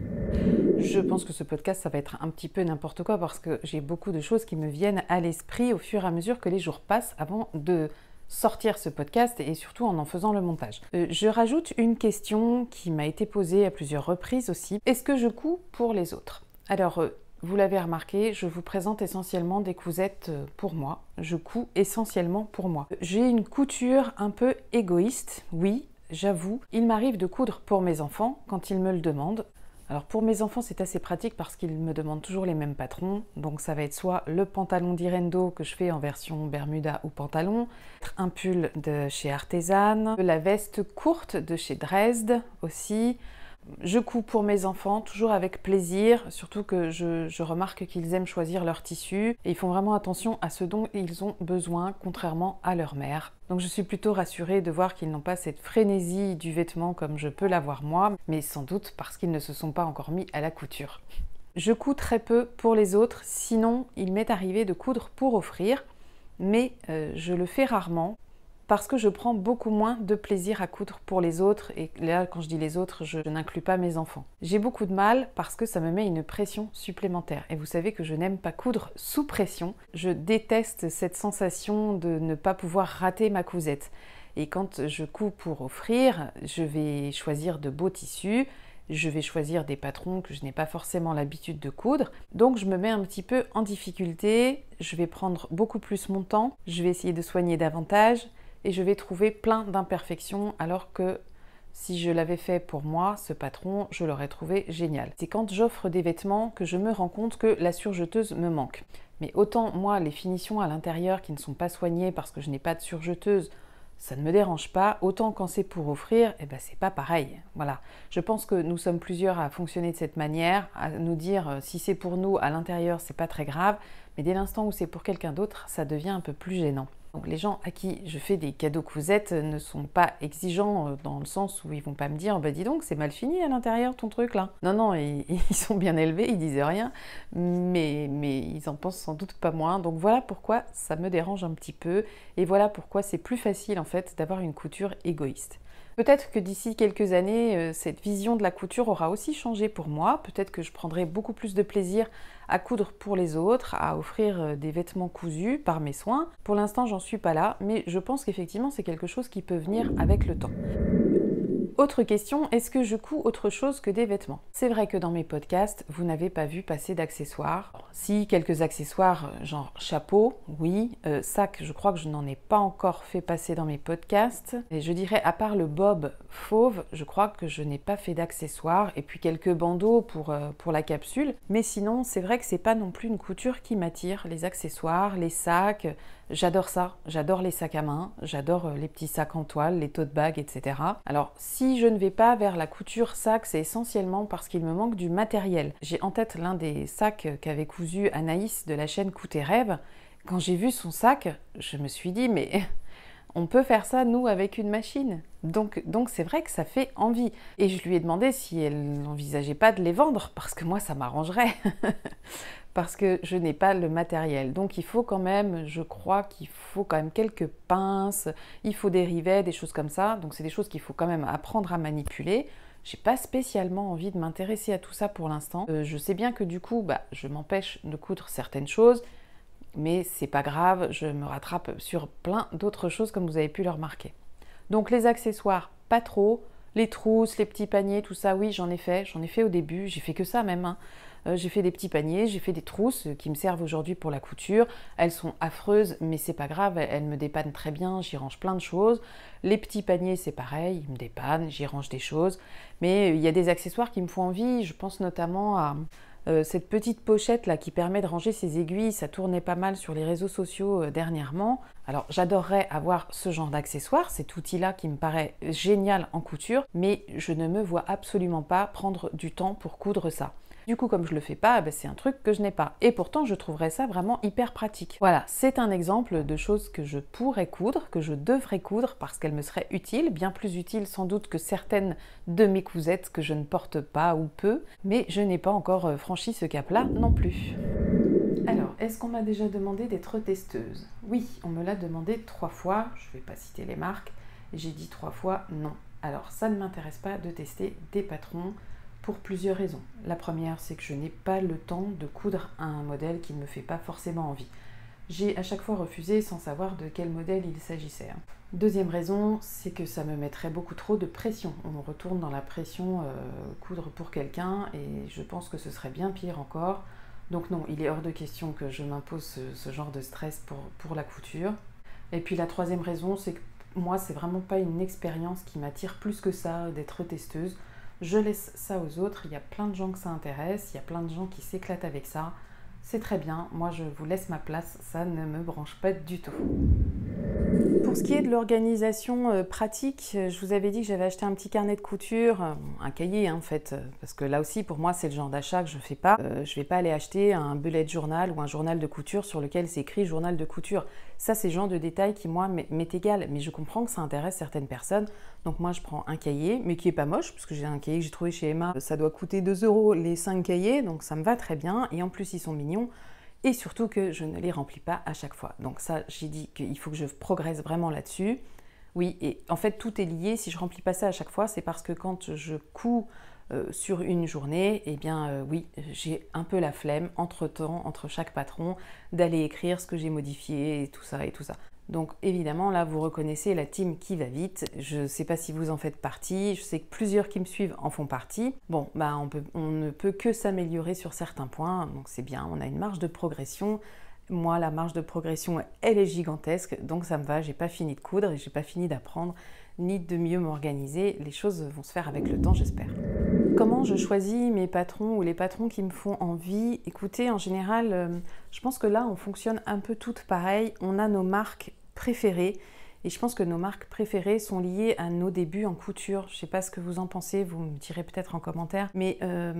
Je pense que ce podcast, ça va être un petit peu n'importe quoi parce que j'ai beaucoup de choses qui me viennent à l'esprit au fur et à mesure que les jours passent avant de sortir ce podcast et surtout en faisant le montage. Je rajoute une question qui m'a été posée à plusieurs reprises aussi. Est-ce que je couds pour les autres? Alors, vous l'avez remarqué, je vous présente essentiellement des cousettes pour moi. Je couds essentiellement pour moi. J'ai une couture un peu égoïste, oui, j'avoue. Il m'arrive de coudre pour mes enfants quand ils me le demandent. Alors pour mes enfants, c'est assez pratique parce qu'ils me demandent toujours les mêmes patrons. Donc ça va être soit le pantalon d'Irendo que je fais en version Bermuda ou pantalon, un pull de chez Artisan, la veste courte de chez Dresde aussi. Je couds pour mes enfants, toujours avec plaisir, surtout que je remarque qu'ils aiment choisir leur tissu et ils font vraiment attention à ce dont ils ont besoin, contrairement à leur mère. Donc je suis plutôt rassurée de voir qu'ils n'ont pas cette frénésie du vêtement comme je peux l'avoir moi, mais sans doute parce qu'ils ne se sont pas encore mis à la couture. Je couds très peu pour les autres, sinon il m'est arrivé de coudre pour offrir, mais je le fais rarement. Parce que je prends beaucoup moins de plaisir à coudre pour les autres, et là quand je dis les autres, je n'inclus pas mes enfants. J'ai beaucoup de mal parce que ça me met une pression supplémentaire, et vous savez que je n'aime pas coudre sous pression, je déteste cette sensation de ne pas pouvoir rater ma cousette. Et quand je couds pour offrir, je vais choisir de beaux tissus, je vais choisir des patrons que je n'ai pas forcément l'habitude de coudre, donc je me mets un petit peu en difficulté, je vais prendre beaucoup plus mon temps, je vais essayer de soigner davantage, et je vais trouver plein d'imperfections alors que si je l'avais fait pour moi, ce patron, je l'aurais trouvé génial. C'est quand j'offre des vêtements que je me rends compte que la surjeteuse me manque. Mais autant moi, les finitions à l'intérieur qui ne sont pas soignées parce que je n'ai pas de surjeteuse, ça ne me dérange pas, autant quand c'est pour offrir, eh ben c'est pas pareil. Voilà. Je pense que nous sommes plusieurs à fonctionner de cette manière, à nous dire si c'est pour nous à l'intérieur, c'est pas très grave, mais dès l'instant où c'est pour quelqu'un d'autre, ça devient un peu plus gênant. Donc les gens à qui je fais des cadeaux cousettes ne sont pas exigeants dans le sens où ils vont pas me dire bah dis donc c'est mal fini à l'intérieur ton truc là. Non non, ils sont bien élevés, ils disent rien, mais ils en pensent sans doute pas moins. Donc voilà pourquoi ça me dérange un petit peu et voilà pourquoi c'est plus facile en fait d'avoir une couture égoïste. Peut-être que d'ici quelques années, cette vision de la couture aura aussi changé pour moi. Peut-être que je prendrai beaucoup plus de plaisir à coudre pour les autres, à offrir des vêtements cousus par mes soins. Pour l'instant, j'en suis pas là, mais je pense qu'effectivement, c'est quelque chose qui peut venir avec le temps. Autre question, est-ce que je couds autre chose que des vêtements? C'est vrai que dans mes podcasts, vous n'avez pas vu passer d'accessoires. Si, quelques accessoires, genre chapeau, oui. Sac, je crois que je n'en ai pas encore fait passer dans mes podcasts. Et je dirais, à part le bob fauve, je crois que je n'ai pas fait d'accessoires. Et puis quelques bandeaux pour la capsule. Mais sinon, c'est vrai que c'est pas non plus une couture qui m'attire. Les accessoires, les sacs, j'adore ça. J'adore les sacs à main, j'adore les petits sacs en toile, les tote bags, etc. Alors, si je ne vais pas vers la couture sac, c'est essentiellement parce qu'il me manque du matériel. J'ai en tête l'un des sacs qu'avait cousu Anaïs de la chaîne Coup tes rêves. Quand j'ai vu son sac, je me suis dit, mais on peut faire ça, nous, avec une machine. Donc c'est vrai que ça fait envie. Et je lui ai demandé si elle n'envisageait pas de les vendre, parce que moi, ça m'arrangerait. Parce que je n'ai pas le matériel. Donc il faut quand même, je crois qu'il faut quand même quelques pinces, il faut des rivets, des choses comme ça. Donc c'est des choses qu'il faut quand même apprendre à manipuler. J'ai pas spécialement envie de m'intéresser à tout ça pour l'instant. Je sais bien que du coup, je m'empêche de coudre certaines choses, mais c'est pas grave, je me rattrape sur plein d'autres choses comme vous avez pu le remarquer. Donc les accessoires, pas trop. Les trousses, les petits paniers, tout ça, oui, j'en ai fait au début, j'ai fait que ça même, hein. J'ai fait des petits paniers, j'ai fait des trousses qui me servent aujourd'hui pour la couture. Elles sont affreuses, mais c'est pas grave, elles me dépannent très bien, j'y range plein de choses. Les petits paniers, c'est pareil, ils me dépannent, j'y range des choses. Mais il y a des accessoires qui me font envie, je pense notamment à cette petite pochette là qui permet de ranger ses aiguilles, ça tournait pas mal sur les réseaux sociaux dernièrement. Alors j'adorerais avoir ce genre d'accessoire, cet outil-là qui me paraît génial en couture, mais je ne me vois absolument pas prendre du temps pour coudre ça. Du coup, comme je le fais pas, c'est un truc que je n'ai pas. Et pourtant, je trouverais ça vraiment hyper pratique. Voilà, c'est un exemple de choses que je pourrais coudre, que je devrais coudre parce qu'elles me seraient utiles, bien plus utiles sans doute que certaines de mes cousettes que je ne porte pas ou peu, mais je n'ai pas encore franchi ce cap-là non plus. Alors, est-ce qu'on m'a déjà demandé d'être testeuse? Oui, on me l'a demandé 3 fois, je ne vais pas citer les marques, et j'ai dit 3 fois non. Alors, ça ne m'intéresse pas de tester des patrons, pour plusieurs raisons. La première, c'est que je n'ai pas le temps de coudre un modèle qui ne me fait pas forcément envie. J'ai à chaque fois refusé sans savoir de quel modèle il s'agissait. Deuxième raison, c'est que ça me mettrait beaucoup trop de pression. On retourne dans la pression coudre pour quelqu'un et je pense que ce serait bien pire encore. Donc non, il est hors de question que je m'impose ce genre de stress pour la couture. Et puis la troisième raison, c'est que moi, c'est vraiment pas une expérience qui m'attire plus que ça d'être testeuse. Je laisse ça aux autres, il y a plein de gens que ça intéresse, il y a plein de gens qui s'éclatent avec ça. C'est très bien, moi je vous laisse ma place, ça ne me branche pas du tout. Pour ce qui est de l'organisation pratique, je vous avais dit que j'avais acheté un petit carnet de couture, un cahier en fait, parce que là aussi pour moi c'est le genre d'achat que je ne fais pas. Je ne vais pas aller acheter un bullet journal ou un journal de couture sur lequel c'est écrit journal de couture. Ça c'est le genre de détail qui moi m'est égal, mais je comprends que ça intéresse certaines personnes. Donc moi je prends un cahier, mais qui est pas moche, parce que j'ai un cahier que j'ai trouvé chez Emma, ça doit coûter 2 € les 5 cahiers, donc ça me va très bien, et en plus ils sont mignons. Et surtout que je ne les remplis pas à chaque fois. Donc ça, j'ai dit qu'il faut que je progresse vraiment là-dessus. Oui, et en fait, tout est lié. Si je ne remplis pas ça à chaque fois, c'est parce que quand je couds sur une journée, eh bien oui, j'ai un peu la flemme, entre-temps, entre chaque patron, d'aller écrire ce que j'ai modifié et tout ça et tout ça. Donc évidemment, là, vous reconnaissez la team qui va vite. Je ne sais pas si vous en faites partie. Je sais que plusieurs qui me suivent en font partie. Bon, bah, on ne peut que s'améliorer sur certains points. Donc c'est bien, on a une marge de progression. Moi, la marge de progression, elle est gigantesque. Donc ça me va, j'ai pas fini de coudre et j'ai pas fini d'apprendre ni de mieux m'organiser. Les choses vont se faire avec le temps, j'espère. Comment je choisis mes patrons ou les patrons qui me font envie? Écoutez, en général, je pense que là, on fonctionne un peu toutes pareil. On a nos marques préférées et je pense que nos marques préférées sont liées à nos débuts en couture. Je ne sais pas ce que vous en pensez, vous me direz peut-être en commentaire, mais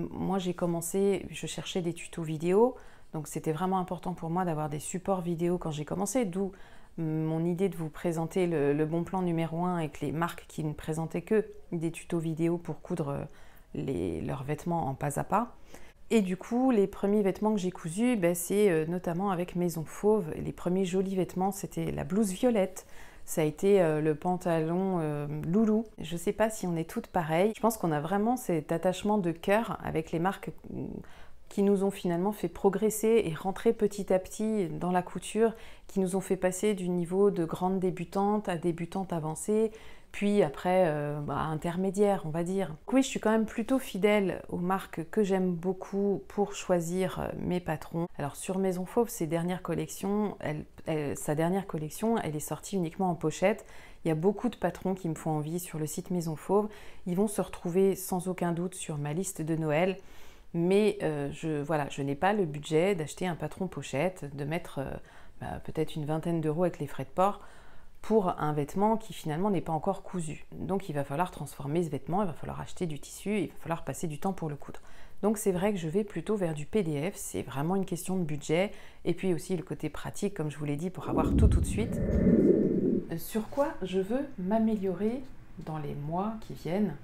moi j'ai commencé, je cherchais des tutos vidéo, donc c'était vraiment important pour moi d'avoir des supports vidéo quand j'ai commencé, d'où mon idée de vous présenter le bon plan numéro 1 avec les marques qui ne présentaient que des tutos vidéo pour coudre leurs vêtements en pas à pas. Et du coup, les premiers vêtements que j'ai cousus, c'est notamment avec Maison Fauve. Les premiers jolis vêtements, c'était la blouse violette. Ça a été le pantalon loulou. Je ne sais pas si on est toutes pareilles. Je pense qu'on a vraiment cet attachement de cœur avec les marques qui nous ont finalement fait progresser et rentrer petit à petit dans la couture, qui nous ont fait passer du niveau de grande débutante à débutante avancée, puis après intermédiaire, on va dire. Donc oui, je suis quand même plutôt fidèle aux marques que j'aime beaucoup pour choisir mes patrons. Alors sur Maison Fauve, sa dernière collection, elle est sortie uniquement en pochette. Il y a beaucoup de patrons qui me font envie sur le site Maison Fauve. Ils vont se retrouver sans aucun doute sur ma liste de Noël. Mais je n'ai pas le budget d'acheter un patron pochette, de mettre peut-être une vingtaine d'euros avec les frais de port pour un vêtement qui finalement n'est pas encore cousu. Donc il va falloir transformer ce vêtement, il va falloir acheter du tissu, il va falloir passer du temps pour le coudre. Donc c'est vrai que je vais plutôt vers du PDF, c'est vraiment une question de budget, et puis aussi le côté pratique, comme je vous l'ai dit, pour avoir tout de suite. Sur quoi je veux m'améliorer dans les mois qui viennent?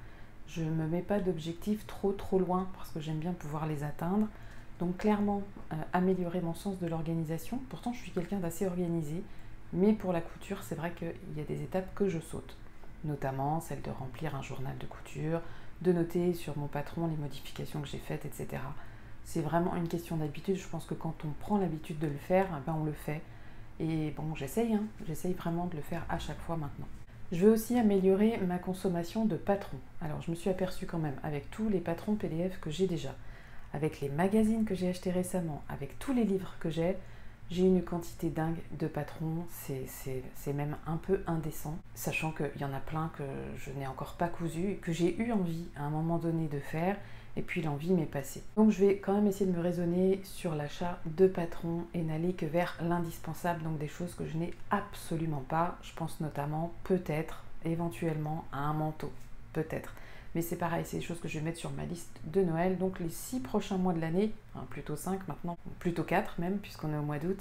Je ne me mets pas d'objectifs trop loin parce que j'aime bien pouvoir les atteindre. Donc clairement, améliorer mon sens de l'organisation. Pourtant, je suis quelqu'un d'assez organisé. Mais pour la couture, c'est vrai qu'il y a des étapes que je saute. Notamment celle de remplir un journal de couture, de noter sur mon patron les modifications que j'ai faites, etc. C'est vraiment une question d'habitude. Je pense que quand on prend l'habitude de le faire, on le fait. Et bon, j'essaye vraiment de le faire à chaque fois maintenant. Je veux aussi améliorer ma consommation de patrons. Alors je me suis aperçue quand même, avec tous les patrons PDF que j'ai déjà, avec les magazines que j'ai achetés récemment, avec tous les livres que j'ai une quantité dingue de patrons, c'est même un peu indécent, sachant qu'il y en a plein que je n'ai encore pas cousu, que j'ai eu envie à un moment donné de faire, et puis l'envie m'est passée. Donc je vais quand même essayer de me raisonner sur l'achat de patrons et n'aller que vers l'indispensable, donc des choses que je n'ai absolument pas. Je pense notamment peut-être, éventuellement, à un manteau, peut-être. Mais c'est pareil, c'est des choses que je vais mettre sur ma liste de Noël. Donc les 6 prochains mois de l'année, plutôt 5 maintenant, plutôt 4 même, puisqu'on est au mois d'août,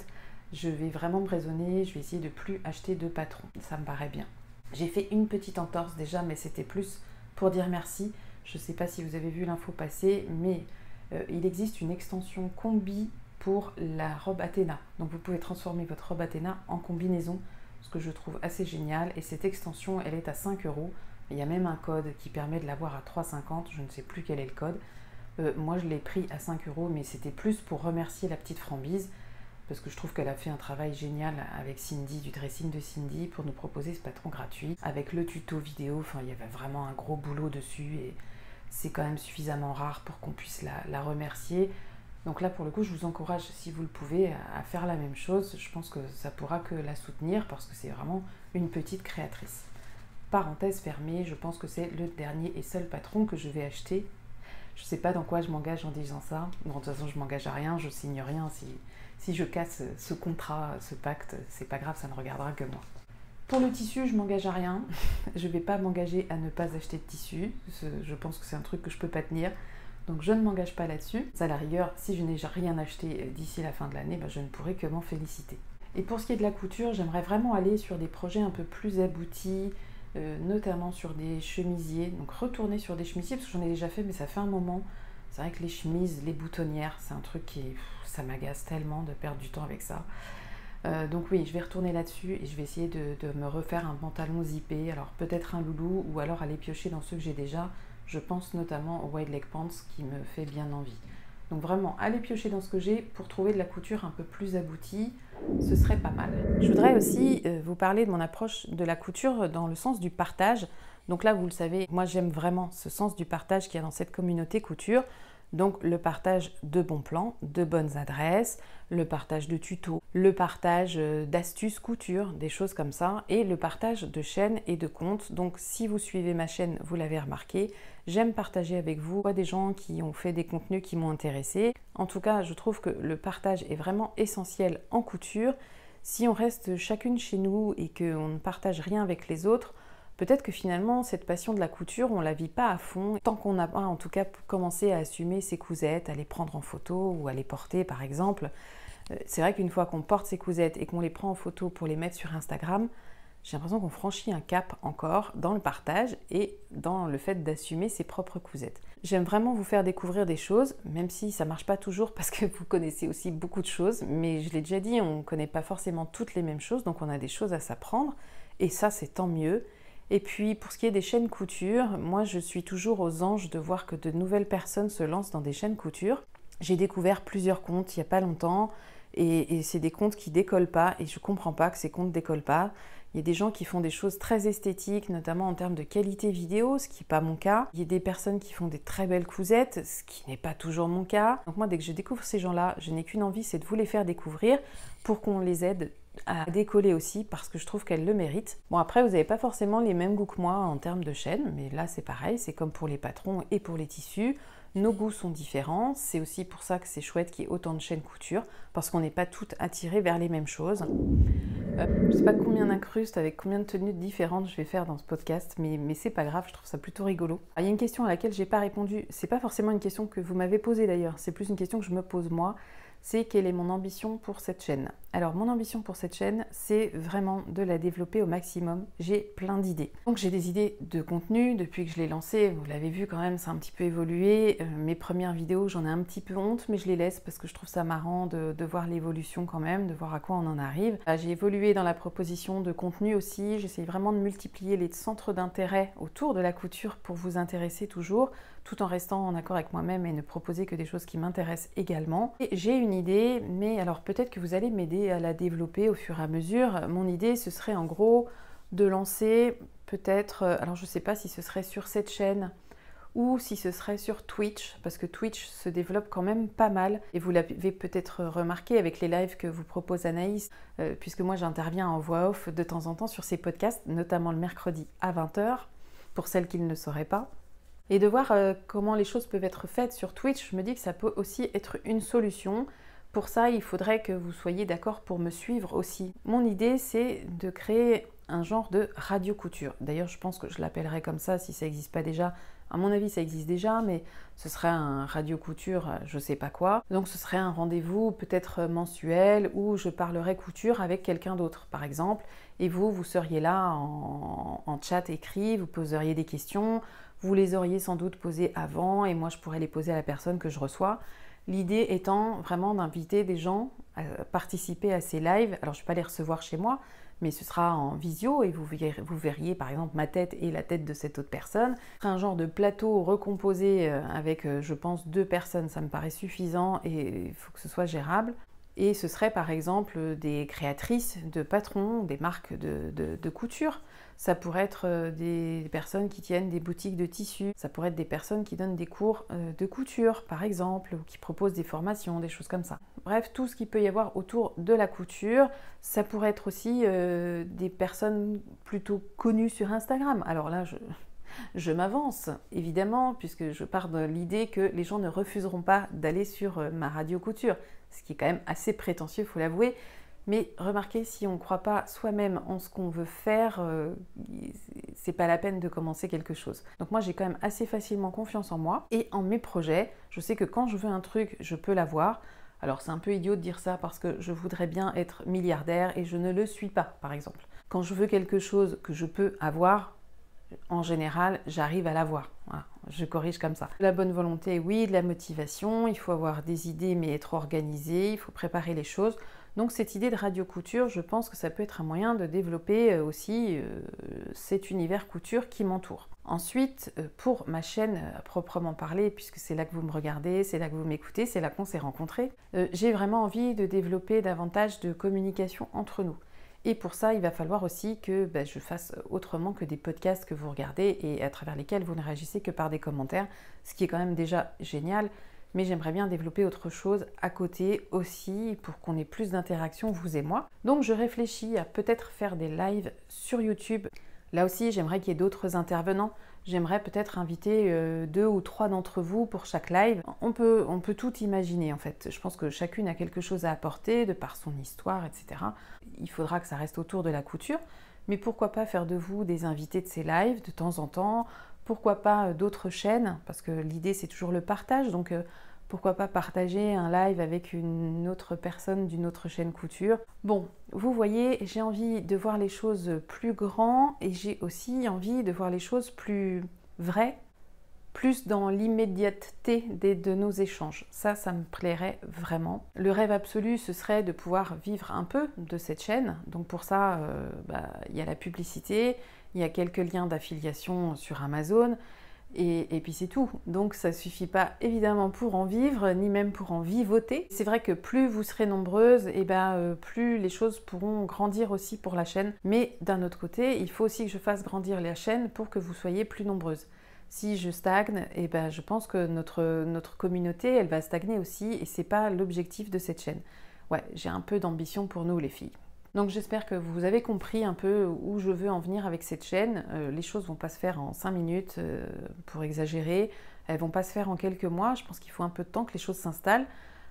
je vais vraiment me raisonner, je vais essayer de plus acheter de patrons. Ça me paraît bien. J'ai fait une petite entorse déjà, mais c'était plus pour dire merci. Je ne sais pas si vous avez vu l'info passer, mais il existe une extension combi pour la robe Athéna. Donc vous pouvez transformer votre robe Athéna en combinaison, ce que je trouve assez génial. Et cette extension, elle est à 5 €. Il y a même un code qui permet de l'avoir à 3,50 €, je ne sais plus quel est le code. Moi je l'ai pris à 5 €, mais c'était plus pour remercier la petite Frambise, parce que je trouve qu'elle a fait un travail génial avec Cindy, du dressing de Cindy, pour nous proposer ce patron gratuit, avec le tuto vidéo. Enfin, il y avait vraiment un gros boulot dessus, et c'est quand même suffisamment rare pour qu'on puisse la remercier. Donc là, pour le coup, je vous encourage, si vous le pouvez, à faire la même chose. Je pense que ça pourra que la soutenir, parce que c'est vraiment une petite créatrice. parenthèse fermée, je pense que c'est le dernier et seul patron que je vais acheter. Je ne sais pas dans quoi je m'engage en disant ça. Bon, de toute façon, je m'engage à rien, je signe rien. Si je casse ce contrat, ce pacte, c'est pas grave, ça ne regardera que moi. Pour le tissu, je m'engage à rien. Je ne vais pas m'engager à ne pas acheter de tissu. Je pense que c'est un truc que je ne peux pas tenir. Donc je ne m'engage pas là-dessus. À la rigueur, si je n'ai rien acheté d'ici la fin de l'année, je ne pourrai que m'en féliciter. Et pour ce qui est de la couture, j'aimerais vraiment aller sur des projets un peu plus aboutis, notamment sur des chemisiers. Donc retourner sur des chemisiers, parce que j'en ai déjà fait, mais ça fait un moment. C'est vrai que les chemises, les boutonnières, c'est un truc ça m'agace tellement de perdre du temps avec ça. Donc oui, je vais retourner là-dessus et je vais essayer de me refaire un pantalon zippé, alors peut-être un loulou ou alors aller piocher dans ceux que j'ai déjà. Je pense notamment au wide leg pants qui me fait bien envie. Donc vraiment, aller piocher dans ce que j'ai pour trouver de la couture un peu plus aboutie, ce serait pas mal. Je voudrais aussi vous parler de mon approche de la couture dans le sens du partage. Donc là, vous le savez, moi j'aime vraiment ce sens du partage qu'il y a dans cette communauté couture. Donc le partage de bons plans, de bonnes adresses, le partage de tutos, le partage d'astuces couture, des choses comme ça, et le partage de chaînes et de comptes. Donc si vous suivez ma chaîne, vous l'avez remarqué, j'aime partager avec vous des gens qui ont fait des contenus qui m'ont intéressé. En tout cas, je trouve que le partage est vraiment essentiel en couture. Si on reste chacune chez nous et qu'on ne partage rien avec les autres, peut-être que finalement, cette passion de la couture, on ne la vit pas à fond, tant qu'on n'a pas en tout cas commencé à assumer ses cousettes, à les prendre en photo ou à les porter par exemple. C'est vrai qu'une fois qu'on porte ses cousettes et qu'on les prend en photo pour les mettre sur Instagram, j'ai l'impression qu'on franchit un cap encore dans le partage et dans le fait d'assumer ses propres cousettes. J'aime vraiment vous faire découvrir des choses, même si ça ne marche pas toujours parce que vous connaissez aussi beaucoup de choses, mais je l'ai déjà dit, on ne connaît pas forcément toutes les mêmes choses, donc on a des choses à s'apprendre et ça c'est tant mieux. Et puis pour ce qui est des chaînes couture, moi je suis toujours aux anges de voir que de nouvelles personnes se lancent dans des chaînes couture. J'ai découvert plusieurs comptes il n'y a pas longtemps et c'est des comptes qui décollent pas et je comprends pas que ces comptes décollent pas. Il y a des gens qui font des choses très esthétiques, notamment en termes de qualité vidéo, ce qui n'est pas mon cas. Il y a des personnes qui font des très belles cousettes, ce qui n'est pas toujours mon cas. Donc moi dès que je découvre ces gens-là, je n'ai qu'une envie, c'est de vous les faire découvrir pour qu'on les aide à décoller aussi parce que je trouve qu'elles le méritent. Bon après vous n'avez pas forcément les mêmes goûts que moi en termes de chaînes, mais là c'est pareil, c'est comme pour les patrons et pour les tissus. Nos goûts sont différents, c'est aussi pour ça que c'est chouette qu'il y ait autant de chaînes couture, parce qu'on n'est pas toutes attirées vers les mêmes choses. Je ne sais pas combien d'incrustes, avec combien de tenues différentes je vais faire dans ce podcast, mais c'est pas grave, je trouve ça plutôt rigolo. Il y a une question à laquelle j'ai pas répondu, c'est pas forcément une question que vous m'avez posée d'ailleurs, c'est plus une question que je me pose moi, c'est quelle est mon ambition pour cette chaîne. Alors mon ambition pour cette chaîne, c'est vraiment de la développer au maximum. J'ai plein d'idées. Donc j'ai des idées de contenu depuis que je l'ai lancé. Vous l'avez vu quand même, ça a un petit peu évolué. Mes premières vidéos, j'en ai un petit peu honte, mais je les laisse parce que je trouve ça marrant de voir l'évolution quand même, de voir à quoi on en arrive. J'ai évolué dans la proposition de contenu aussi. J'essaye vraiment de multiplier les centres d'intérêt autour de la couture pour vous intéresser toujours, tout en restant en accord avec moi-même et ne proposer que des choses qui m'intéressent également. Et j'ai une idée, mais alors peut-être que vous allez m'aider à la développer au fur et à mesure. Mon idée, ce serait en gros de lancer peut-être, alors je ne sais pas si ce serait sur cette chaîne ou si ce serait sur Twitch, parce que Twitch se développe quand même pas mal. Et vous l'avez peut-être remarqué avec les lives que vous propose Anaïs, puisque moi j'interviens en voix off de temps en temps sur ces podcasts, notamment le mercredi à 20 h, pour celles qui ne le sauraient pas. Et de voir comment les choses peuvent être faites sur Twitch, je me dis que ça peut aussi être une solution. Pour ça, il faudrait que vous soyez d'accord pour me suivre aussi. Mon idée, c'est de créer un genre de radio couture. D'ailleurs, je pense que je l'appellerai comme ça si ça n'existe pas déjà. À mon avis, ça existe déjà, mais ce serait un radio couture, je sais pas quoi. Donc ce serait un rendez-vous peut-être mensuel où je parlerai couture avec quelqu'un d'autre, par exemple. Et vous seriez là en chat écrit, vous poseriez des questions. Vous les auriez sans doute posées avant et moi je pourrais les poser à la personne que je reçois. L'idée étant vraiment d'inviter des gens à participer à ces lives. Alors je ne vais pas les recevoir chez moi, mais ce sera en visio et vous verriez par exemple ma tête et la tête de cette autre personne. Ce sera un genre de plateau recomposé avec je pense 2 personnes, ça me paraît suffisant et il faut que ce soit gérable. Et ce serait par exemple des créatrices de patrons, des marques de couture. Ça pourrait être des personnes qui tiennent des boutiques de tissus. Ça pourrait être des personnes qui donnent des cours de couture, par exemple, ou qui proposent des formations, des choses comme ça. Bref, tout ce qu'il peut y avoir autour de la couture. Ça pourrait être aussi des personnes plutôt connues sur Instagram. Alors là, je m'avance, évidemment, puisque je pars de l'idée que les gens ne refuseront pas d'aller sur ma radio couture, ce qui est quand même assez prétentieux, il faut l'avouer. Mais remarquez, si on ne croit pas soi-même en ce qu'on veut faire, c'est pas la peine de commencer quelque chose. Donc moi, j'ai quand même assez facilement confiance en moi et en mes projets. Je sais que quand je veux un truc, je peux l'avoir. Alors c'est un peu idiot de dire ça parce que je voudrais bien être milliardaire et je ne le suis pas, par exemple. Quand je veux quelque chose que je peux avoir, en général, j'arrive à l'avoir. Voilà, je corrige comme ça. La bonne volonté, oui, de la motivation, il faut avoir des idées mais être organisé, il faut préparer les choses. Donc cette idée de radio couture, je pense que ça peut être un moyen de développer aussi cet univers couture qui m'entoure. Ensuite, pour ma chaîne à proprement parler, puisque c'est là que vous me regardez, c'est là que vous m'écoutez, c'est là qu'on s'est rencontrés, j'ai vraiment envie de développer davantage de communication entre nous. Et pour ça, il va falloir aussi que je fasse autrement que des podcasts que vous regardez et à travers lesquels vous ne réagissez que par des commentaires, ce qui est quand même déjà génial. Mais j'aimerais bien développer autre chose à côté aussi pour qu'on ait plus d'interaction, vous et moi. Donc je réfléchis à peut-être faire des lives sur YouTube. Là aussi, j'aimerais qu'il y ait d'autres intervenants. J'aimerais peut-être inviter 2 ou 3 d'entre vous pour chaque live. On peut tout imaginer en fait. Je pense que chacune a quelque chose à apporter de par son histoire, etc. Il faudra que ça reste autour de la couture. Mais pourquoi pas faire de vous des invités de ces lives de temps en temps? Pourquoi pas d'autres chaînes? Parce que l'idée c'est toujours le partage. Donc pourquoi pas partager un live avec une autre personne d'une autre chaîne couture. Bon, vous voyez, j'ai envie de voir les choses plus grand et j'ai aussi envie de voir les choses plus vraies, plus dans l'immédiateté de nos échanges. Ça me plairait vraiment. Le rêve absolu, ce serait de pouvoir vivre un peu de cette chaîne. Donc pour ça, y a la publicité, il y a quelques liens d'affiliation sur Amazon, et puis c'est tout. Donc ça ne suffit pas évidemment pour en vivre, ni même pour en vivoter. C'est vrai que plus vous serez nombreuses, plus les choses pourront grandir aussi pour la chaîne. Mais d'un autre côté, il faut aussi que je fasse grandir la chaîne pour que vous soyez plus nombreuses. Si je stagne, je pense que notre communauté, elle va stagner aussi, et c'est pas l'objectif de cette chaîne. Ouais, j'ai un peu d'ambition pour nous les filles. Donc j'espère que vous avez compris un peu où je veux en venir avec cette chaîne. Les choses ne vont pas se faire en 5 minutes pour exagérer. Elles ne vont pas se faire en quelques mois. Je pense qu'il faut un peu de temps que les choses s'installent.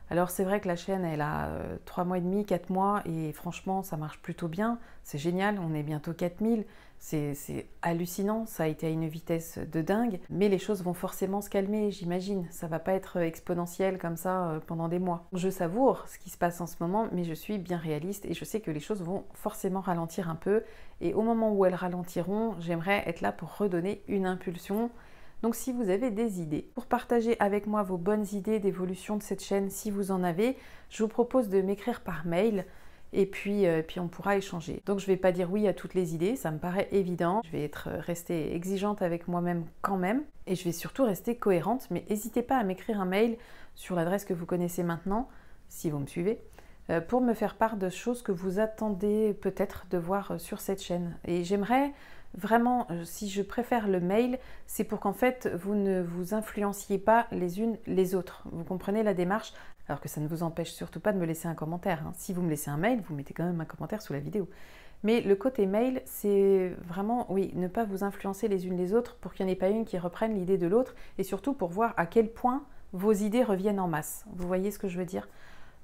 Alors c'est vrai que la chaîne, elle a 3 mois et demi, 4 mois et franchement, ça marche plutôt bien. C'est génial, on est bientôt 4000. C'est hallucinant, ça a été à une vitesse de dingue. Mais les choses vont forcément se calmer, j'imagine. Ça va pas être exponentiel comme ça pendant des mois. Je savoure ce qui se passe en ce moment, mais je suis bien réaliste et je sais que les choses vont forcément ralentir un peu. Et au moment où elles ralentiront, j'aimerais être là pour redonner une impulsion. Donc si vous avez des idées pour partager avec moi vos bonnes idées d'évolution de cette chaîne, si vous en avez, je vous propose de m'écrire par mail et puis on pourra échanger. Donc je ne vais pas dire oui à toutes les idées, ça me paraît évident. Je vais rester exigeante avec moi-même quand même et je vais surtout rester cohérente. Mais n'hésitez pas à m'écrire un mail sur l'adresse que vous connaissez maintenant, si vous me suivez, pour me faire part de choses que vous attendez peut-être de voir sur cette chaîne. Et j'aimerais vraiment, si je préfère le mail, c'est pour qu'en fait, vous ne vous influenciez pas les unes les autres. Vous comprenez la démarche? Alors que ça ne vous empêche surtout pas de me laisser un commentaire. Si vous me laissez un mail, vous mettez quand même un commentaire sous la vidéo. Mais le côté mail, c'est vraiment, oui, ne pas vous influencer les unes les autres pour qu'il n'y en ait pas une qui reprenne l'idée de l'autre et surtout pour voir à quel point vos idées reviennent en masse. Vous voyez ce que je veux dire?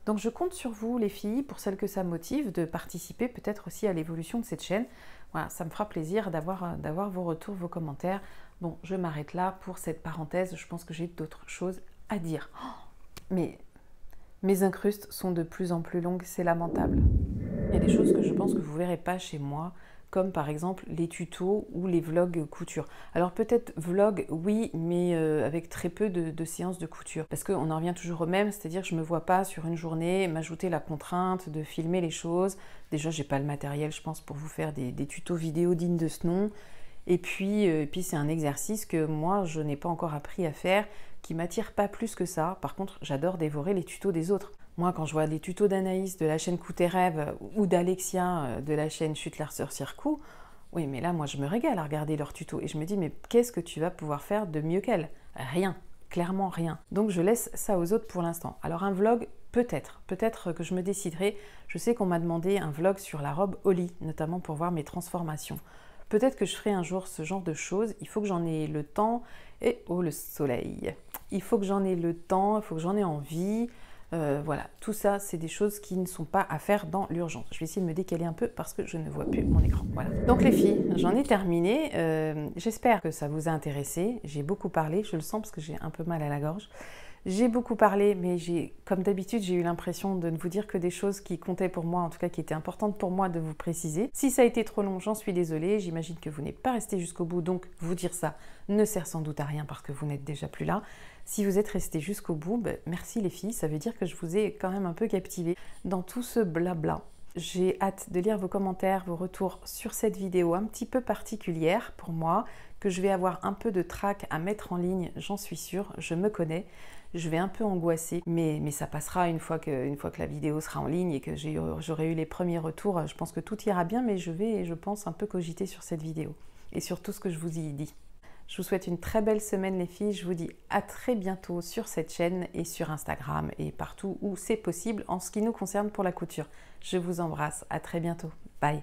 Donc je compte sur vous les filles, pour celles que ça motive, de participer peut-être aussi à l'évolution de cette chaîne. Voilà, ça me fera plaisir d'avoir vos retours, vos commentaires. Bon, je m'arrête là pour cette parenthèse, je pense que j'ai d'autres choses à dire. Mais mes incrustes sont de plus en plus longues, c'est lamentable. Il y a des choses que je pense que vous ne verrez pas chez moi, comme par exemple les tutos ou les vlogs couture. Alors peut-être vlog, oui, mais avec très peu de séances de couture. Parce qu'on en revient toujours au même, c'est-à-dire que je ne me vois pas sur une journée m'ajouter la contrainte de filmer les choses. Déjà, j'ai pas le matériel, je pense, pour vous faire des tutos vidéo dignes de ce nom. Et puis c'est un exercice que moi, je n'ai pas encore appris à faire, qui m'attire pas plus que ça. Par contre, j'adore dévorer les tutos des autres. Moi, quand je vois des tutos d'Anaïs de la chaîne Coup tes rêves ou d'Alexia de la chaîne Chute la sorcière coup, oui, mais là, moi, je me régale à regarder leurs tutos et je me dis, mais qu'est-ce que tu vas pouvoir faire de mieux qu'elle? Rien, clairement rien. Donc, je laisse ça aux autres pour l'instant. Alors, un vlog, peut-être que je me déciderai. Je sais qu'on m'a demandé un vlog sur la robe Oli, notamment pour voir mes transformations. Peut-être que je ferai un jour ce genre de choses. Il faut que j'en ai le temps. Et oh, le soleil! Il faut que j'en ai le temps, il faut que j'en ai envie. Voilà, tout ça, c'est des choses qui ne sont pas à faire dans l'urgence. Je vais essayer de me décaler un peu parce que je ne vois plus mon écran. Voilà. Donc les filles, j'en ai terminé. J'espère que ça vous a intéressé. J'ai beaucoup parlé, je le sens parce que j'ai un peu mal à la gorge. J'ai beaucoup parlé, mais comme d'habitude, j'ai eu l'impression de ne vous dire que des choses qui comptaient pour moi, en tout cas qui étaient importantes pour moi de vous préciser. Si ça a été trop long, j'en suis désolée. J'imagine que vous n'êtes pas resté jusqu'au bout, donc vous dire ça ne sert sans doute à rien parce que vous n'êtes déjà plus là. Si vous êtes resté jusqu'au bout, merci les filles, ça veut dire que je vous ai quand même un peu captivé dans tout ce blabla. J'ai hâte de lire vos commentaires, vos retours sur cette vidéo un petit peu particulière pour moi, que je vais avoir un peu de trac à mettre en ligne, j'en suis sûre, je me connais. Je vais un peu angoisser, mais ça passera une fois que la vidéo sera en ligne et que j'aurai eu les premiers retours. Je pense que tout ira bien, mais je pense, un peu cogiter sur cette vidéo et sur tout ce que je vous y dis. Je vous souhaite une très belle semaine les filles. Je vous dis à très bientôt sur cette chaîne et sur Instagram et partout où c'est possible en ce qui nous concerne pour la couture. Je vous embrasse. À très bientôt. Bye.